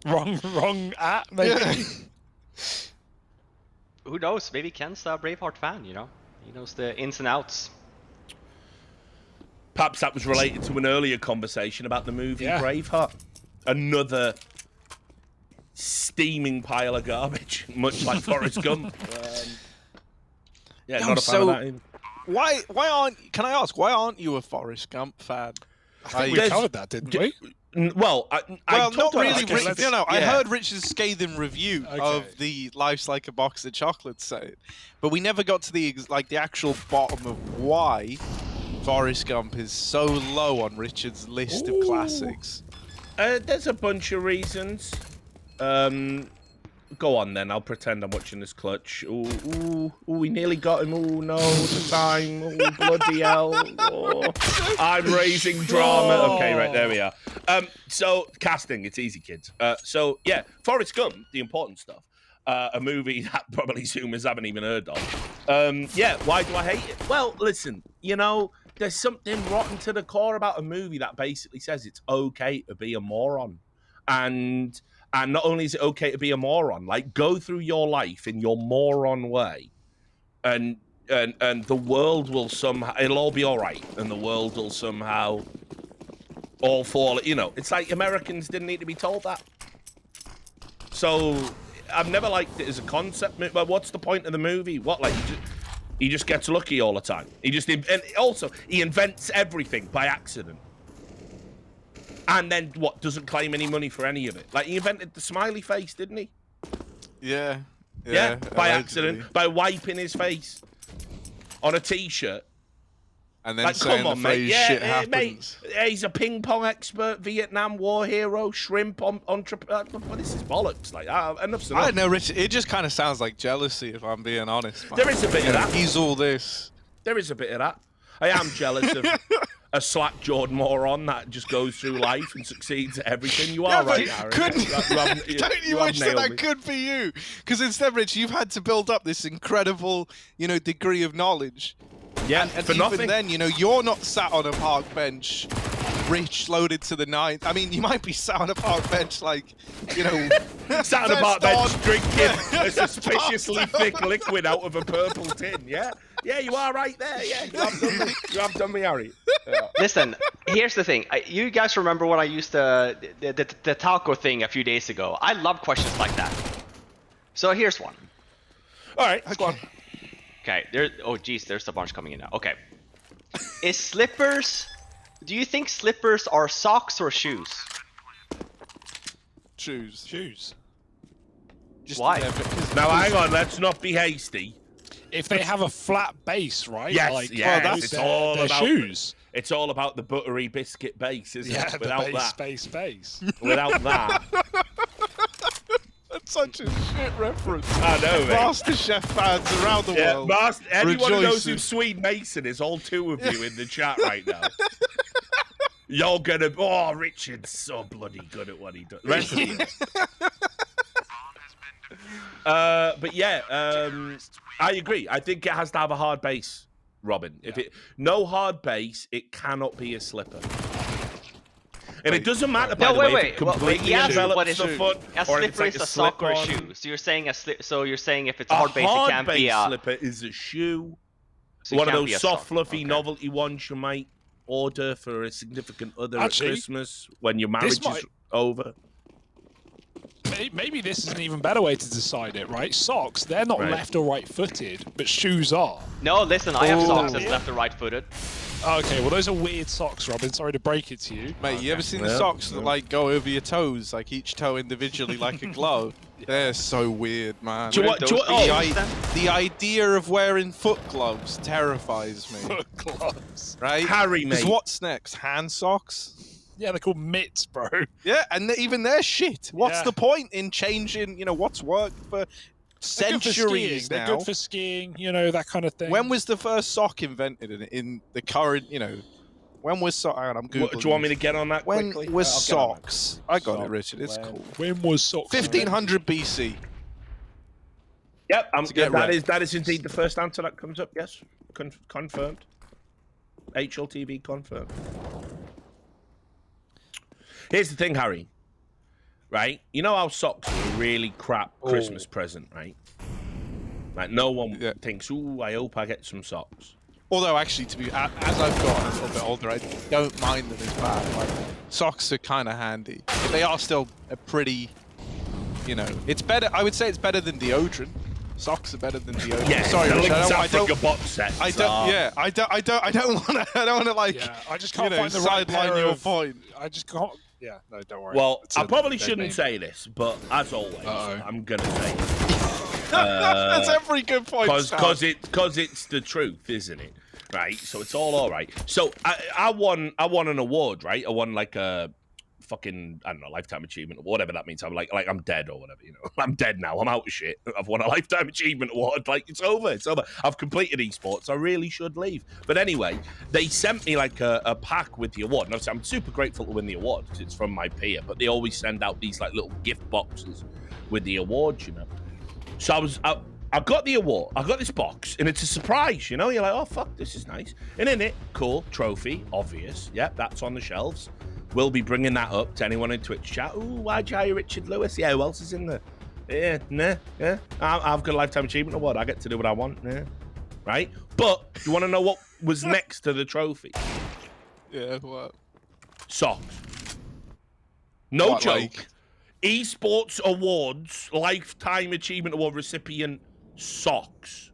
Speaker 1: wrong at maybe.
Speaker 4: Yeah.
Speaker 3: Who knows? Maybe Ken's a Braveheart fan. You know, he knows the ins and outs.
Speaker 2: Perhaps that was related to an earlier conversation about the movie Braveheart. Another steaming pile of garbage, much like Forrest Gump. Not a fan of that either.
Speaker 4: Why aren't you a Forrest Gump fan?
Speaker 1: I think we covered that, didn't we?
Speaker 2: Well,
Speaker 4: not really.
Speaker 2: I
Speaker 4: I heard Rich's scathing review of the Life's Like a Box of Chocolates set, but we never got to the actual bottom of why Forrest Gump is so low on Richard's list of classics.
Speaker 2: There's a bunch of reasons. Go on then. I'll pretend I'm watching this clutch. Ooh, we nearly got him. Oh no, the time. Oh, bloody hell. Oh, I'm raising drama. Okay, right, there we are. So casting, it's easy, kids. So yeah, Forrest Gump, the important stuff. A movie that probably Zoomers haven't even heard of. Yeah, why do I hate it? Well, listen, you know, there's something rotten to the core about a movie that basically says it's okay to be a moron. And not only is it okay to be a moron, like go through your life in your moron way, and the world will somehow, it'll all be all right, and the world will somehow all fall. You know, it's like Americans didn't need to be told that. So I've never liked it as a concept. But what's the point of the movie? What, like he just gets lucky all the time? And also he invents everything by accident. And then, what, doesn't claim any money for any of it? Like, he invented the smiley face, didn't he?
Speaker 4: Yeah,
Speaker 2: by accident, by wiping his face on a T-shirt.
Speaker 4: And then
Speaker 2: like,
Speaker 4: saying
Speaker 2: come on,
Speaker 4: the phrase,
Speaker 2: mate.
Speaker 4: shit happens.
Speaker 2: Mate, he's a ping pong expert, Vietnam War hero, shrimp entrepreneur. But this is bollocks. Like, enough's enough.
Speaker 4: I don't know, Rich. It just kind of sounds like jealousy, if I'm being honest. Man.
Speaker 2: There is a bit of that.
Speaker 4: He's all this.
Speaker 2: There is a bit of that. I am jealous of a slack-jawed moron that just goes through life and succeeds at everything. You are right, Harry.
Speaker 4: Don't you wish that could be you? Because instead, Rich, you've had to build up this incredible, degree of knowledge.
Speaker 2: Yeah,
Speaker 4: and
Speaker 2: for
Speaker 4: even
Speaker 2: nothing.
Speaker 4: Then, you're not sat on a park bench, Rich, loaded to the ninth. I mean, you might be sat on a park bench, like,
Speaker 2: sat on a park bench drinking a suspiciously thick liquid out of a purple tin. Yeah, you are right there. Yeah, you have done me, Harry. Yeah.
Speaker 3: Listen, here's the thing. You guys remember when I used the taco thing a few days ago? I love questions like that. So here's one.
Speaker 2: All right, go on.
Speaker 3: Okay, there's a bunch coming in now. Okay. Is slippers... Do you think slippers are socks or shoes?
Speaker 4: Shoes.
Speaker 3: Just why?
Speaker 2: Now, hang on. Let's not be hasty.
Speaker 1: If they have a flat base, right?
Speaker 2: Yes, it's all about
Speaker 1: shoes.
Speaker 2: It's all about the buttery biscuit base, isn't it?
Speaker 1: Without the base.
Speaker 2: Without that.
Speaker 4: That's such a shit reference.
Speaker 2: I know, mate.
Speaker 4: MasterChef fans around the world.
Speaker 2: Anyone who knows who Swede Mason is, all two of you in the chat right now. You're gonna... Oh, Richard's so bloody good at what he does. Rest of you. But yeah, I agree. I think it has to have a hard base, Robin. If no hard base, it cannot be a slipper. And it doesn't matter, by the way, if it completely envelops the foot,
Speaker 3: a slipper is a sock or a shoe. So you're saying if it's a hard base, it can't be a
Speaker 2: slipper is a shoe. So one of those soft, fluffy novelty ones you might order for a significant other at Christmas when your marriage is over.
Speaker 1: maybe this is an even better way to decide it, right? Socks, they're not left or right-footed, but shoes are.
Speaker 3: No, listen, I have socks that's left or right-footed.
Speaker 1: Okay, well those are weird socks, Robin. Sorry to break it to you.
Speaker 4: Mate, you ever seen the socks that like go over your toes, like each toe individually, like a glove? They're so weird, man. The idea of wearing foot gloves terrifies me.
Speaker 1: Foot gloves.
Speaker 4: Right?
Speaker 2: Harry, mate.
Speaker 4: What's next? Hand socks?
Speaker 1: Yeah, they're called mitts, bro.
Speaker 4: Yeah, and even they're shit. What's the point in changing, you know, what's worked for centuries now?
Speaker 1: They're good for skiing, you know, that kind of thing.
Speaker 4: When was the first sock invented in the current, you know, when was sock? I'm Googling.
Speaker 2: Do you want me to get on that quickly?
Speaker 4: When was socks? I got it, Richard. It's cool.
Speaker 1: When was socks?
Speaker 4: 1500 BC.
Speaker 2: Yep, that is indeed the first answer that comes up. Yes, confirmed. HLTV confirmed. Here's the thing, Harry. Right? You know how socks are a really crap Christmas present, right? Like no one thinks, "Ooh, I hope I get some socks."
Speaker 4: Although actually, as I've gotten a little bit older, I don't mind them as bad. Like socks are kind of handy. But they are still a pretty, you know, it's better. I would say it's better than deodorant. Socks are better than deodorant.
Speaker 2: Yeah,
Speaker 4: sorry, Rich,
Speaker 2: I don't box set.
Speaker 4: I don't. Yeah, I don't want to like.
Speaker 1: Yeah, I just can't find the right
Speaker 4: sideline your point.
Speaker 1: I just can't. Yeah, no, don't worry.
Speaker 2: Well, I probably shouldn't say this, but as always, I'm gonna say it.
Speaker 4: That's every good point.
Speaker 2: Because it's the truth, isn't it? Right. So it's all right. So I won an award, right? I won like a fucking, I don't know, lifetime achievement, whatever that means. I'm like I'm dead or whatever, you know. I'm dead now. I'm out of shit. I've won a lifetime achievement award. Like it's over. It's over. I've completed esports. I really should leave. But anyway, they sent me like a pack with the award. And obviously, I'm super grateful to win the award because it's from my peer. But they always send out these like little gift boxes with the awards, you know. So I got the award. I got this box, and it's a surprise, you know. You're like, oh fuck, this is nice. And in it, cool trophy, obvious. Yep, that's on the shelves. We'll be bringing that up to anyone in Twitch chat. Ooh, why'd you hire Richard Lewis? Yeah, who else is in there? Yeah, nah, yeah. I've got a lifetime achievement award. I get to do what I want. Yeah, right. But you want to know what was next to the trophy?
Speaker 4: Yeah, what?
Speaker 2: Socks. No
Speaker 4: what,
Speaker 2: joke.
Speaker 4: like?
Speaker 2: Esports Awards Lifetime Achievement Award recipient socks.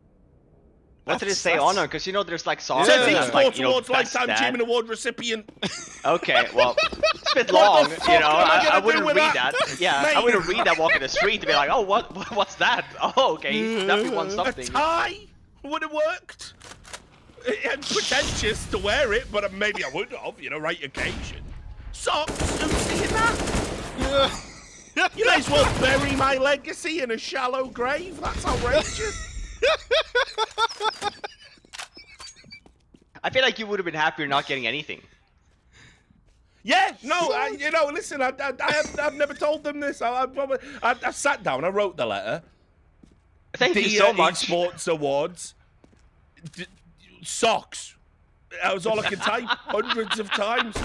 Speaker 3: What did it say on them? Because you know, there's like songs.
Speaker 2: It says
Speaker 3: that's
Speaker 2: Esports
Speaker 3: like, you know,
Speaker 2: Awards
Speaker 3: best
Speaker 2: Lifetime
Speaker 3: dad.
Speaker 2: Achievement Award recipient.
Speaker 3: Okay, well, it's a bit long, you know. I wouldn't read that. Yeah,
Speaker 2: Mate.
Speaker 3: I wouldn't read that walking the street to be like, oh, what's that? Oh, okay, he definitely won
Speaker 2: A
Speaker 3: something.
Speaker 2: tie would have worked. It's pretentious to wear it, but maybe I would have, you know, right occasion. Socks, who's seeing that? You may as well bury my legacy in a shallow grave. That's outrageous.
Speaker 3: I feel like you would have been happier not getting anything.
Speaker 2: Yeah, no, you know, listen, I've never told them this. I sat down, I wrote the letter.
Speaker 3: Thank you so much.
Speaker 2: Esports Awards. Socks. That was all I could type hundreds of times.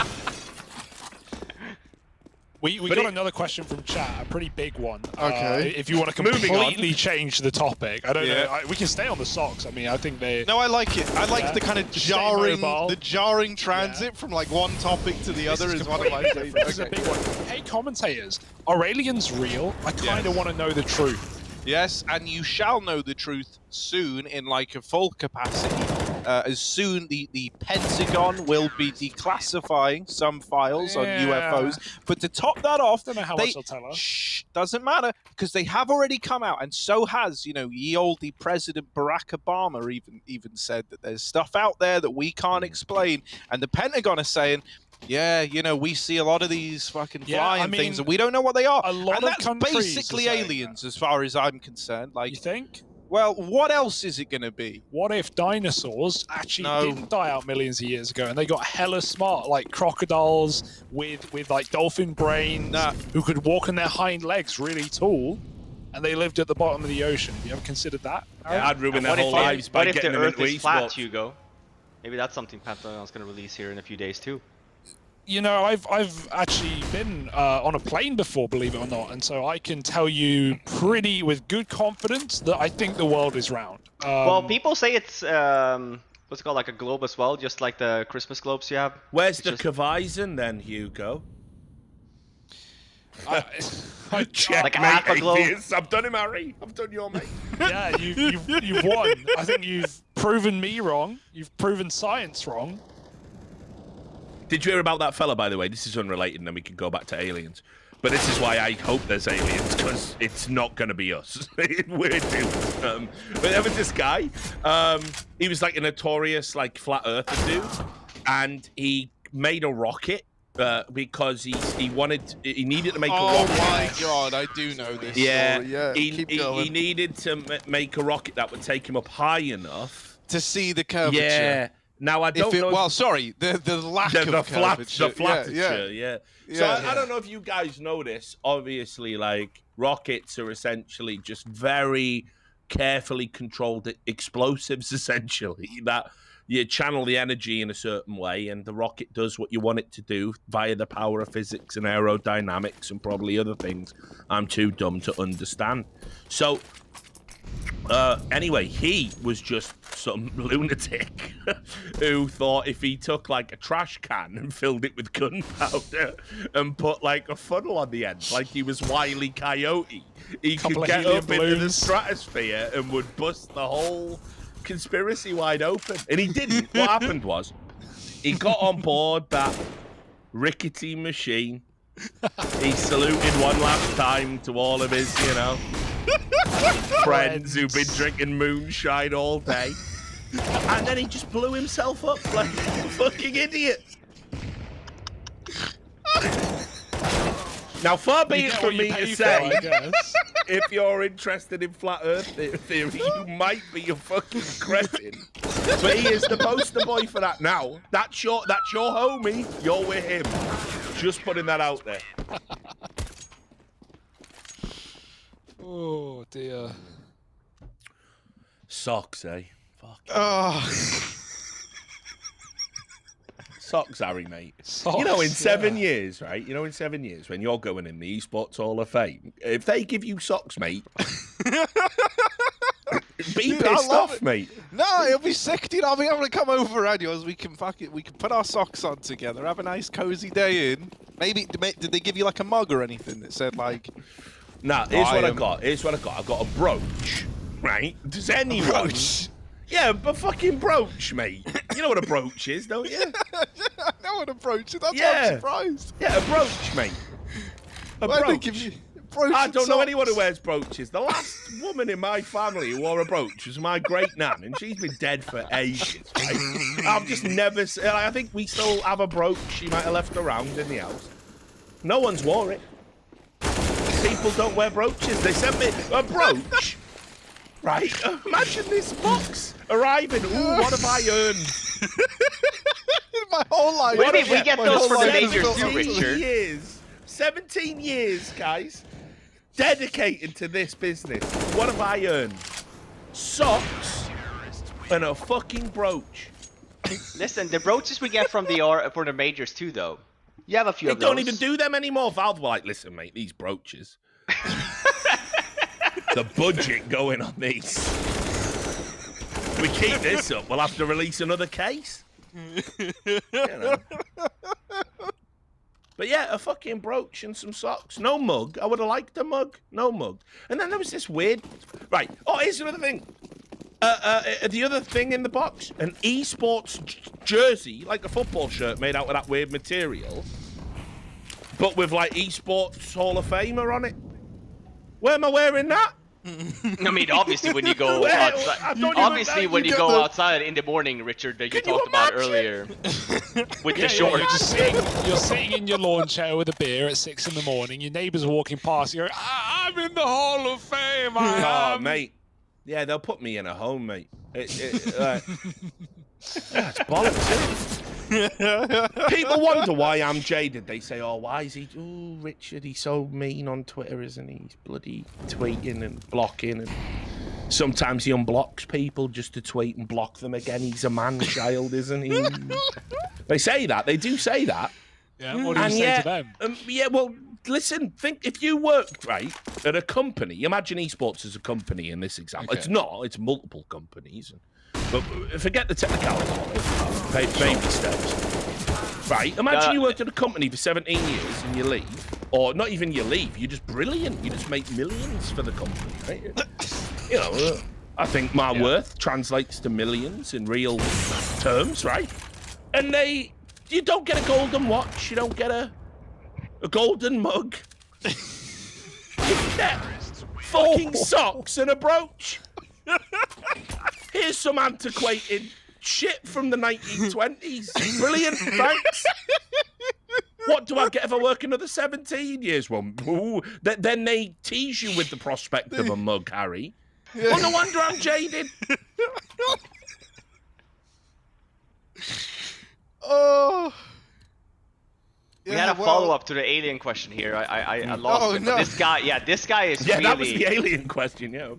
Speaker 1: We got another question from chat, a pretty big one.
Speaker 4: Okay.
Speaker 1: If you want to completely change the topic, I don't know. We can stay on the socks. I mean, I think they.
Speaker 4: No, I like it. I like the kind of jarring transit from like one topic to the other is one of my favorites.
Speaker 1: This is a big one. Hey, commentators, are aliens real? I kind of want to know the truth.
Speaker 4: Yes, and you shall know the truth soon in like a full capacity. As soon the Pentagon will be declassifying some files on UFOs. But to top that off,
Speaker 1: don't know how much they'll tell us.
Speaker 4: Doesn't matter, because they have already come out, and so has, you know, ye olde President Barack Obama even said that there's stuff out there that we can't explain, and the Pentagon is saying, yeah, you know, we see a lot of these fucking flying things, and we don't know what they are. And that's basically aliens, as far as I'm concerned. Like,
Speaker 1: you think?
Speaker 4: Well, what else is it going to be?
Speaker 1: What if dinosaurs actually didn't die out millions of years ago, and they got hella smart, like crocodiles with like dolphin brains, who could walk on their hind legs really tall, and they lived at the bottom of the ocean? Have you ever considered that?
Speaker 2: Yeah, I'd ruin their whole lives by getting them into esports.
Speaker 3: What if the Earth is flat, Hugo? Maybe that's something Pentagon's going to release here in a few days too.
Speaker 1: You know, I've actually been on a plane before, believe it or not, and so I can tell you with good confidence that I think the world is round.
Speaker 3: Well, people say it's what's it called, like a globe as well, just like the Christmas globes you have.
Speaker 2: Where's the Kavaizen then, Hugo? Check,
Speaker 3: like a
Speaker 2: mate,
Speaker 3: half a glow.
Speaker 2: atheist. I've done him, Harry. I've done your mate.
Speaker 1: Yeah, you've won. I think you've proven me wrong. You've proven science wrong.
Speaker 2: Did you hear about that fella, by the way? This is unrelated, and then we can go back to aliens. But this is why I hope there's aliens, because it's not going to be us. We're doomed. But there was this guy. He was like a notorious like flat earther dude, and he made a rocket because he needed to make a rocket.
Speaker 4: Oh my god, I do know this story. Yeah,
Speaker 2: he needed to make a rocket that would take him up high enough
Speaker 4: to see the curvature.
Speaker 2: Yeah. Now I don't know.
Speaker 4: Well, sorry, the lack of curvature.
Speaker 2: The flatitude, yeah. So I don't know if you guys know this. Obviously, like rockets are essentially just very carefully controlled explosives. Essentially, that you channel the energy in a certain way, and the rocket does what you want it to do via the power of physics and aerodynamics and probably other things I'm too dumb to understand. So. Anyway, he was just some lunatic who thought if he took like a trash can and filled it with gunpowder and put like a funnel on the end, like he was Wile E. Coyote, he could get up into the stratosphere and would bust the whole conspiracy wide open. And he didn't. What happened was he got on board that rickety machine. He saluted one last time to all of his, friends who've been drinking moonshine all day. And then he just blew himself up like a fucking idiot. Now, far be it from me to say, if you're interested in flat earth theory, you might be a fucking cretin. But he is the poster boy for that now. That's your homie. You're with him. Just putting that out there.
Speaker 1: Oh, dear.
Speaker 2: Socks, eh? Fuck.
Speaker 4: Oh.
Speaker 2: Socks, Harry, mate.
Speaker 1: Socks,
Speaker 2: in 7 years, right? In 7 years, when you're going in the Esports Hall of Fame, if they give you socks, mate, be pissed off, mate.
Speaker 4: No, it'll be sick, dude. I'll be able to come over, Adios. We can put our socks on together, have a nice cozy day in. Maybe, did they give you like a mug or anything that said like...
Speaker 2: Nah, here's what I got. I've got a brooch, right? Does anyone...
Speaker 4: Brooch?
Speaker 2: Yeah, but fucking brooch, mate. You know what a brooch is, don't you?
Speaker 4: I know what a brooch is. That's why I'm surprised.
Speaker 2: Yeah, a brooch, mate.
Speaker 4: Why did they give you brooch?
Speaker 2: I don't know anyone who wears brooches. The last woman in my family who wore a brooch was my great nan, and she's been dead for ages. Right? I've just never... I think we still have a brooch she might have left around in the house. No one's wore it. People don't wear brooches. They sent me a brooch. Right? Imagine this box arriving. Ooh, what have I earned?
Speaker 4: My whole life.
Speaker 3: Maybe we get those for the majors too,
Speaker 2: 17
Speaker 3: Richard.
Speaker 2: years. 17 years, guys. Dedicated to this business. What have I earned? Socks and a fucking brooch.
Speaker 3: Listen, the brooches we get from for the majors too, though. You have a few
Speaker 2: They
Speaker 3: of those.
Speaker 2: don't even do them anymore. Valve were like, listen, mate, these brooches. The budget going on these. We keep this up, we'll have to release another case. But yeah, a fucking brooch and some socks. No mug. I would have liked a mug. No mug. And then there was this weird... Right. Oh, here's another thing. The other thing in the box, an Esports jersey, like a football shirt made out of that weird material, but with like Esports Hall of Famer on it. Where am I wearing that?
Speaker 3: I mean, obviously when you go outside, outside in the morning, Richard, that you talked about earlier, with the shorts.
Speaker 1: You're sitting in your lawn chair with a beer at 6 in the morning. Your neighbours are walking past. You go, I'm in the Hall of Fame.
Speaker 2: Oh, mate. Yeah, they'll put me in a home, mate. That's bollocks, isn't it? People wonder why I'm jaded. They say, oh, why is he... Oh, Richard, he's so mean on Twitter, isn't he? He's bloody tweeting and blocking. And sometimes he unblocks people just to tweet and block them again. He's a man-child, isn't he? They say that. They do say that.
Speaker 1: Yeah, what do you say to them?
Speaker 2: Well, listen, think if you worked, right, at a company, imagine Esports as a company in this example. Okay. It's not, it's multiple companies. But forget the technicality of it. Baby steps. Right, imagine you worked at a company for 17 years and you leave. or not even you leave. You're just brilliant. You just make millions for the company, right? You know, I think my worth translates to millions in real terms, right? And you don't get a golden watch. You don't get a golden mug. You get fucking socks and a brooch. Here's some antiquated shit from the 1920s. Brilliant, thanks. What do I get if I work another 17 years? Well, ooh, then they tease you with the prospect of a mug, Harry. Well, no wonder I'm jaded.
Speaker 4: Oh.
Speaker 3: We had a follow-up to the alien question here. I lost it.
Speaker 4: No.
Speaker 3: This guy is really...
Speaker 2: that was the alien question, yeah.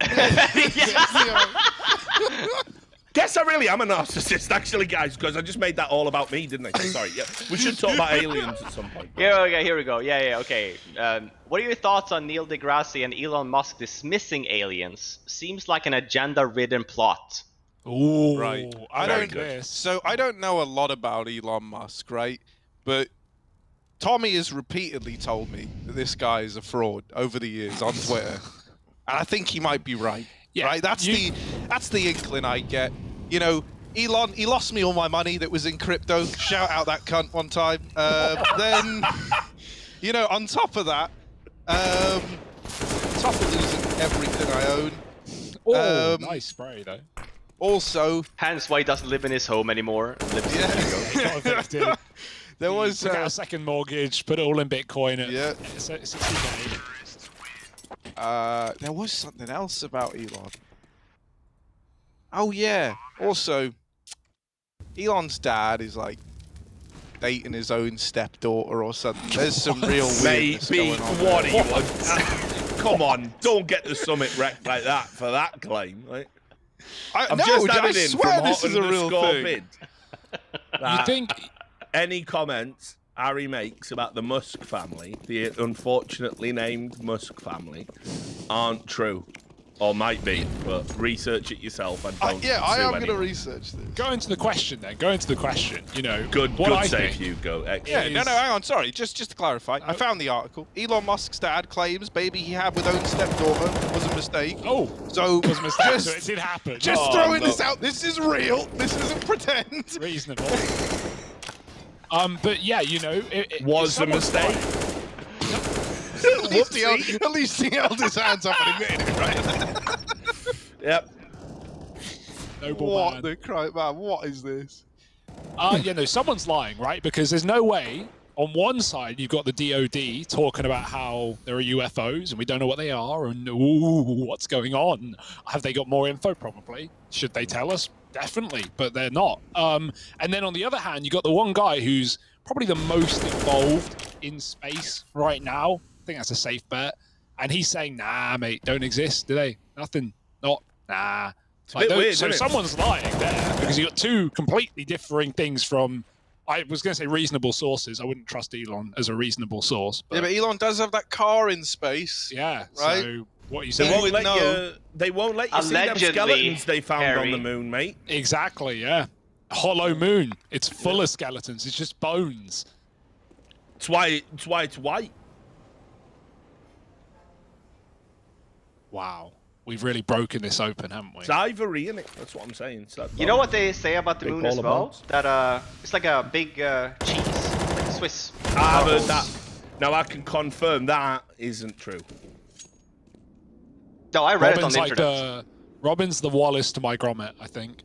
Speaker 2: Guess I really am a narcissist, actually, guys, because I just made that all about me, didn't I? Sorry, yeah. We should talk about aliens at some point.
Speaker 3: Here we go. Yeah, okay. What are your thoughts on Neil deGrasse and Elon Musk dismissing aliens? Seems like an agenda-ridden plot.
Speaker 1: Ooh,
Speaker 4: Right.
Speaker 1: I
Speaker 2: Very
Speaker 1: don't
Speaker 2: good.
Speaker 4: So I don't know a lot about Elon Musk, right? But Tommy has repeatedly told me that this guy is a fraud over the years on Twitter. And I think he might be right.
Speaker 1: Yeah,
Speaker 4: right? That's the inkling I get. You know, Elon, he lost me all my money that was in crypto. Shout out that cunt one time. Then, you know, on top of that, top of losing everything I own.
Speaker 1: Oh, nice spray though.
Speaker 4: Also,
Speaker 3: Hence why he doesn't live in his home anymore. Lives in
Speaker 1: He got evicted.
Speaker 4: there was
Speaker 1: Took out a second mortgage, put it all in Bitcoin.
Speaker 4: Yeah.
Speaker 1: 60K.
Speaker 4: There was something else about Elon. Oh yeah. Also, Elon's dad is like dating his own stepdaughter or something. There's some real weirdness
Speaker 2: Maybe,
Speaker 4: going on
Speaker 2: what
Speaker 4: there.
Speaker 2: are you? Come on, don't get the summit wrecked like that for that claim. Right? I've
Speaker 4: No,
Speaker 2: just
Speaker 4: I
Speaker 2: added in
Speaker 4: swear
Speaker 2: from
Speaker 4: this is a real thing.
Speaker 2: Bid.
Speaker 1: You think?
Speaker 2: Any comments Harry makes about the Musk family, the unfortunately named Musk family, aren't true. Or might be, but research it yourself and don't
Speaker 4: I am going to
Speaker 2: anyone.
Speaker 4: research this.
Speaker 1: Go into the question then. Go into the question. You know,
Speaker 2: Good save, Hugo.
Speaker 4: Yeah,
Speaker 2: Excellent.
Speaker 4: no, hang on, sorry. Just to clarify, I found the article. Elon Musk's dad claims baby he had with own stepdaughter was a mistake.
Speaker 1: Oh,
Speaker 4: So
Speaker 1: it was a mistake.
Speaker 4: just,
Speaker 1: So it did happen.
Speaker 4: just
Speaker 2: Oh,
Speaker 4: throwing
Speaker 2: no.
Speaker 4: this out. This is real. This isn't pretend.
Speaker 1: Reasonable. But yeah, you know,
Speaker 2: Was a mistake.
Speaker 4: At least he held his hands up and admitted it, right?
Speaker 2: Yep.
Speaker 1: Noble
Speaker 4: What
Speaker 1: man.
Speaker 4: the crap, man? What is this?
Speaker 1: You know, someone's lying, right? Because there's no way. On one side, you've got the DoD talking about how there are UFOs and we don't know what they are, and ooh, what's going on? Have they got more info? Probably. Should they tell us? Definitely, but they're not. And then on the other hand, you've got the one guy who's probably the most involved in space right now. I think that's a safe bet. And he's saying, nah, mate, don't exist, do they? Nothing. Not, nah.
Speaker 2: It's a bit weird,
Speaker 1: so
Speaker 2: isn't it?
Speaker 1: someone's lying there because you got two completely differing things from, I was going to say reasonable sources. I wouldn't trust Elon as a reasonable source. But
Speaker 4: Yeah, but Elon does have that car in space.
Speaker 1: yeah,
Speaker 4: Right?
Speaker 1: so what are you
Speaker 2: They
Speaker 1: saying?
Speaker 2: won't
Speaker 4: would
Speaker 2: let
Speaker 4: know.
Speaker 2: you. They won't let you see them
Speaker 3: Allegedly,
Speaker 2: skeletons they found on
Speaker 3: Harry.
Speaker 2: the moon, mate.
Speaker 1: Exactly, yeah. Hollow moon. It's full of skeletons. It's just bones.
Speaker 2: It's why it's white.
Speaker 1: Wow. We've really broken this open, haven't we?
Speaker 2: It's ivory, innit? That's what I'm saying. It's that
Speaker 3: You know what they say about the
Speaker 2: Big
Speaker 3: moon
Speaker 2: ball
Speaker 3: as
Speaker 2: of
Speaker 3: well?
Speaker 2: bones.
Speaker 3: That it's like a big cheese, like a Swiss.
Speaker 2: I've heard that. Now I can confirm that isn't true.
Speaker 3: No, I read it on
Speaker 1: Robin's
Speaker 3: the
Speaker 1: like
Speaker 3: internet.
Speaker 1: Robin's the Wallace to my Grommet, I think.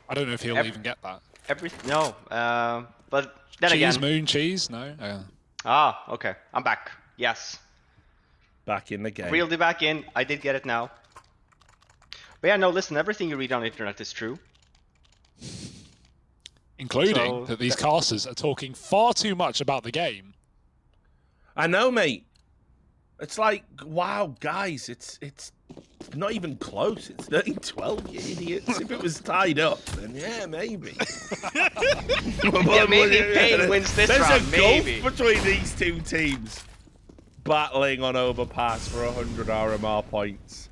Speaker 1: I don't know if he'll
Speaker 3: Ev-
Speaker 1: even get that.
Speaker 3: No, but then
Speaker 1: Cheese,
Speaker 3: again.
Speaker 1: moon, cheese? No?
Speaker 3: Ah, okay. I'm back. Yes.
Speaker 2: Back in the game.
Speaker 3: Reeled it back in. I did get it now. But yeah, no, listen, everything you read on the internet is true.
Speaker 1: Including
Speaker 3: So-
Speaker 1: that these casters are talking far too much about the game.
Speaker 2: I know, mate. It's like, wow, guys, it's not even close. It's 13-12, you idiots. If it was tied up, then yeah, maybe.
Speaker 3: Yeah, maybe paiN wins this
Speaker 2: There's
Speaker 3: round,
Speaker 2: a
Speaker 3: maybe.
Speaker 2: gulf between these two teams battling on Overpass for 100 RMR points.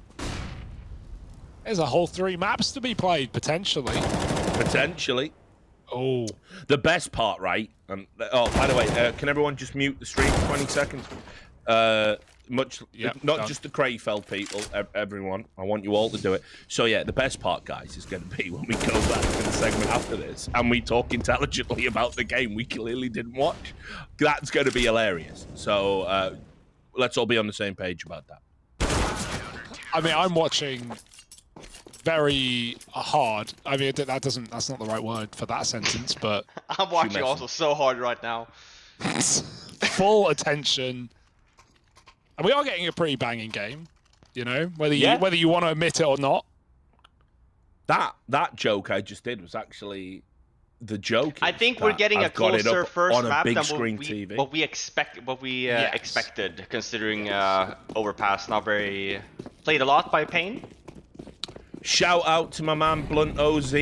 Speaker 1: There's a whole 3 maps to be played, potentially.
Speaker 2: Potentially.
Speaker 1: Oh.
Speaker 2: The best part, right? And oh, by the way, can everyone just mute the stream for 20 seconds?
Speaker 1: Yep,
Speaker 2: not
Speaker 1: done.
Speaker 2: just the Crayfeld people, everyone. I want you all to do it. So yeah, the best part, guys, is going to be when we go back to the segment after this and we talk intelligently about the game we clearly didn't watch. That's going to be hilarious. So let's all be on the same page about that.
Speaker 1: I mean, I'm watching very hard. I mean, that's not the right word for that sentence, but
Speaker 3: I'm watching also so hard right now.
Speaker 1: full attention. And we are getting a pretty banging game, you know, whether you want to admit it or not.
Speaker 2: That joke I just did was actually the joke.
Speaker 3: I think we're getting a closer first map than what we expected, considering Overpass not very played a lot by paiN.
Speaker 2: Shout out to my man Blunt OZ,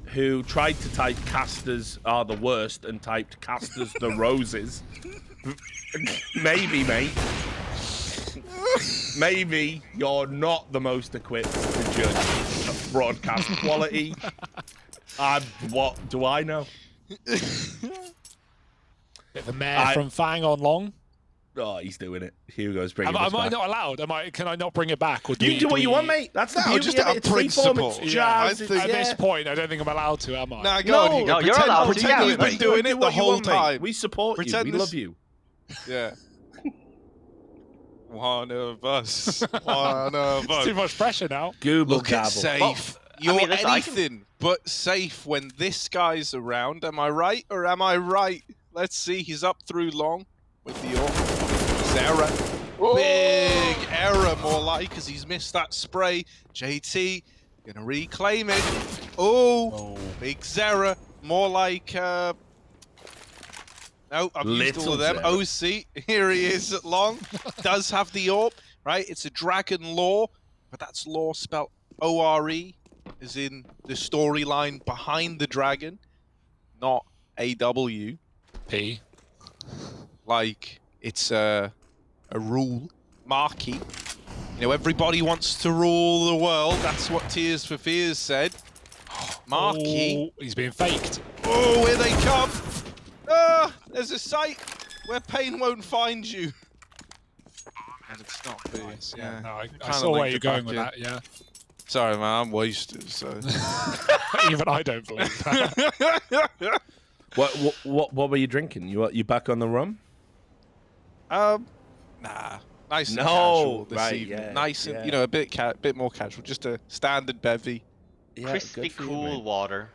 Speaker 2: who tried to type casters are the worst and typed casters the roses. Maybe, mate. Maybe you're not the most equipped to judge broadcast quality. What do I know?
Speaker 1: Bit of a mare from Fang on long.
Speaker 2: Oh, he's doing it. Hugo's bringing
Speaker 1: Am I not allowed? Can I not bring it back? Or
Speaker 2: you can do what you want, mate. That's the
Speaker 4: just a principle.
Speaker 1: At this point, I don't think I'm allowed to, am I?
Speaker 4: Nah, go on, Hugo.
Speaker 3: You're allowed.
Speaker 4: Pretend you've been doing it the whole time.
Speaker 2: We support you. We love you.
Speaker 4: Yeah. One of us. One of us.
Speaker 1: Too much pressure now.
Speaker 4: Look at safe. You're
Speaker 3: listen,
Speaker 4: anything but safe when this guy's around. Am I right or am I right? Let's see. He's up through long with the Zera. Big error, more like, because he's missed that spray. JT gonna reclaim it. Oh, big Zera. More like. No, I've used all of them. OC, here he is at long. Does have the AWP, right? It's a dragon lore, but that's lore spelled O-R-E, as in the storyline behind the dragon, not A-W. Like, it's a rule. Marquee. You know, everybody wants to rule the world. That's what Tears for Fears said. Marquee.
Speaker 1: Oh, he's being faked.
Speaker 4: Oh, here they come. There's a site where paiN won't find you. And it's not Fears. Yeah.
Speaker 1: No, I saw where you're going with that, yeah.
Speaker 4: Sorry, man, I'm wasted, so...
Speaker 1: Even I don't believe that.
Speaker 2: What were you drinking? You back on the rum?
Speaker 4: Nah. Nice and casual this evening.
Speaker 2: Yeah,
Speaker 4: nice and, you know, a bit more casual. Just a standard bevy.
Speaker 2: Yeah,
Speaker 3: crispy, cool water.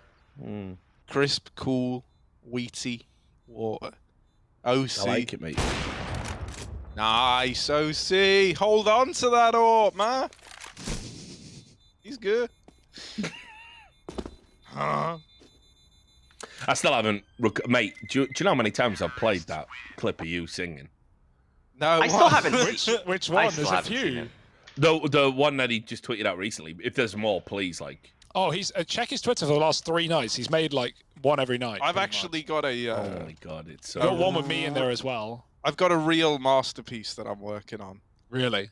Speaker 4: Crisp, cool, wheaty water. OC.
Speaker 2: I like it, mate.
Speaker 4: Nice, OC. Hold on to that AWP, man. He's good.
Speaker 2: I still haven't... Mate, do you know how many times I've played that clip of you singing?
Speaker 4: No,
Speaker 3: I still haven't.
Speaker 1: Which one? There's a few.
Speaker 2: The one that he just tweeted out recently. If there's more, please, like...
Speaker 1: Oh, he's check his Twitter for the last 3 nights. He's made like one every night.
Speaker 4: I've actually got a...
Speaker 2: oh my god, it's so...
Speaker 1: Got one with me in there as well.
Speaker 4: I've got a real masterpiece that I'm working on.
Speaker 1: Really?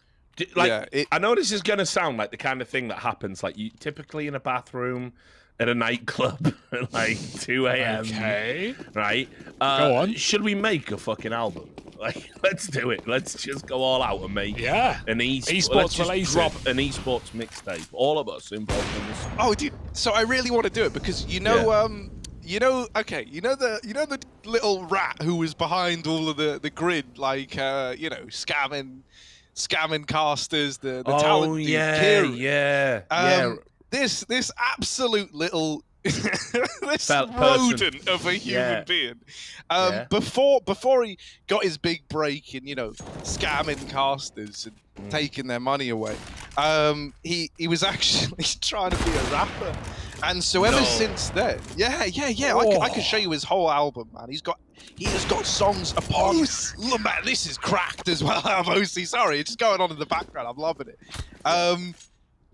Speaker 2: Like, yeah, I know this is going to sound like the kind of thing that happens, like, you typically in a bathroom at a nightclub at like 2 a.m.
Speaker 1: Okay.
Speaker 2: Right?
Speaker 1: Go on.
Speaker 2: Should we make a fucking album? Like, let's do it. Let's just go all out and make an
Speaker 1: esports
Speaker 2: let's just
Speaker 1: related.
Speaker 2: drop an esports mixtape. All of us involved in this.
Speaker 4: Oh, dude. So I really want to do it because you know, you know the little rat who was behind all of the grid, like you know, scamming casters, the talent dude, Kieran.
Speaker 2: Yeah.
Speaker 4: This absolute little this rodent of a human being. Before he got his big break in, you know, scamming casters and taking their money away, he was actually trying to be a rapper. And so ever since then, I can show you his whole album, man. He has got songs upon. Look, man, this is cracked as well. I'm OC. Sorry, it's just going on in the background. I'm loving it.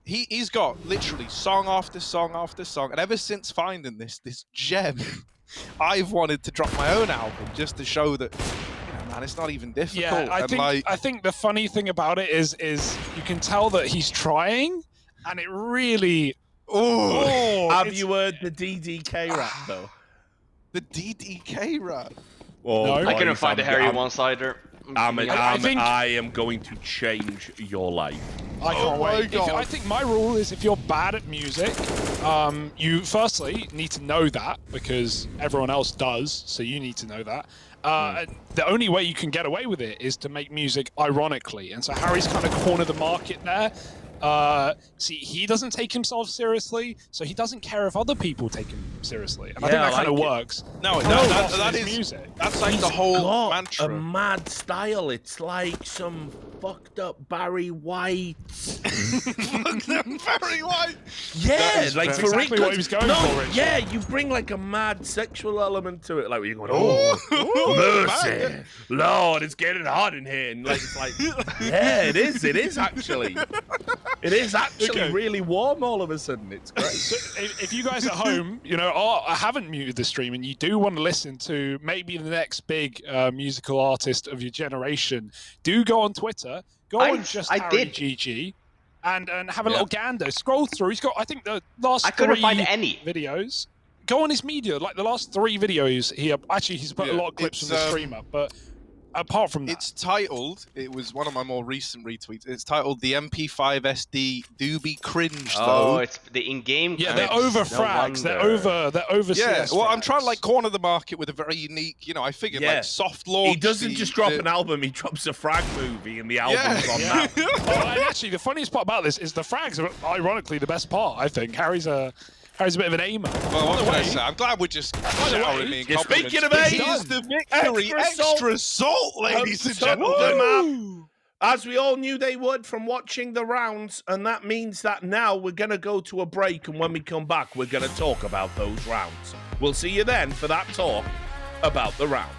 Speaker 4: He's got literally song after song after song, and ever since finding this gem, I've wanted to drop my own album just to show that, you know, man, it's not even difficult.
Speaker 1: Yeah, I think the funny thing about it is you can tell that he's trying, and it really.
Speaker 2: Have you heard the DDK rap though?
Speaker 4: The DDK run.
Speaker 2: Oh,
Speaker 1: No.
Speaker 3: I couldn't
Speaker 2: boys,
Speaker 3: find the Harry one-sider.
Speaker 2: I am going to change your life.
Speaker 1: I can't
Speaker 4: my
Speaker 1: wait.
Speaker 4: God.
Speaker 1: I think my rule is if you're bad at music, you firstly need to know that because everyone else does, so you need to know that. And the only way you can get away with it is to make music ironically, and so Harry's kind of cornered the market there. See, he doesn't take himself seriously, so he doesn't care if other people take him seriously. And I think that kind of works.
Speaker 4: No, that is
Speaker 1: music.
Speaker 4: That's like
Speaker 2: He's
Speaker 4: the whole
Speaker 2: got
Speaker 4: mantra.
Speaker 2: a mad style. It's like some fucked up Barry White.
Speaker 4: Very white.
Speaker 2: Yeah,
Speaker 1: is
Speaker 2: like
Speaker 1: exactly
Speaker 2: for
Speaker 1: what he was going for, Richard.
Speaker 2: yeah, you bring like a mad sexual element to it. Like when you're going, oh, mercy, Lord, it's getting hot in here, and like it's like, yeah, it is actually. It is actually
Speaker 1: Okay.
Speaker 2: really warm all of a sudden. It's great.
Speaker 1: So if you guys at home, I haven't muted the stream and you do want to listen to maybe the next big musical artist of your generation, do go on Twitter, go on just Harry GG, and have a little gander. Scroll through. He's got, I think, the last
Speaker 3: I couldn't
Speaker 1: 3
Speaker 3: find any
Speaker 1: videos. Go on his media, like the last 3 videos. He's put a lot of clips from the stream up, but apart from that,
Speaker 4: It's titled, it was one of my more recent retweets, it's titled The MP5 SD Do Be Cringe, though.
Speaker 3: Oh, it's the in-game.
Speaker 1: yeah, they're over frags. They're over
Speaker 4: Yeah,
Speaker 1: CS
Speaker 4: well, I'm
Speaker 1: frags.
Speaker 4: trying to like corner the market with a very unique, I figured
Speaker 2: Yeah.
Speaker 4: like soft launch.
Speaker 2: He doesn't just drop an album; he drops a frag movie, and the album's on
Speaker 1: Yeah.
Speaker 2: that.
Speaker 1: Oh, and actually, the funniest part about this is the frags are ironically the best part. I think Harry's a bit of an aimer.
Speaker 4: Well, what
Speaker 1: By the
Speaker 4: can I
Speaker 1: way-
Speaker 4: say? I'm glad we're just showering me in
Speaker 2: You're
Speaker 4: compliments.
Speaker 2: speaking of
Speaker 4: But
Speaker 2: aims,
Speaker 4: here's the victory.
Speaker 2: extra
Speaker 4: Extra salt, ladies and
Speaker 2: Top of the
Speaker 4: gentlemen.
Speaker 2: map, as we all knew they would from watching the rounds, and that means that now we're going to go to a break, and when we come back, we're going to talk about those rounds. We'll see you then for that talk about the rounds.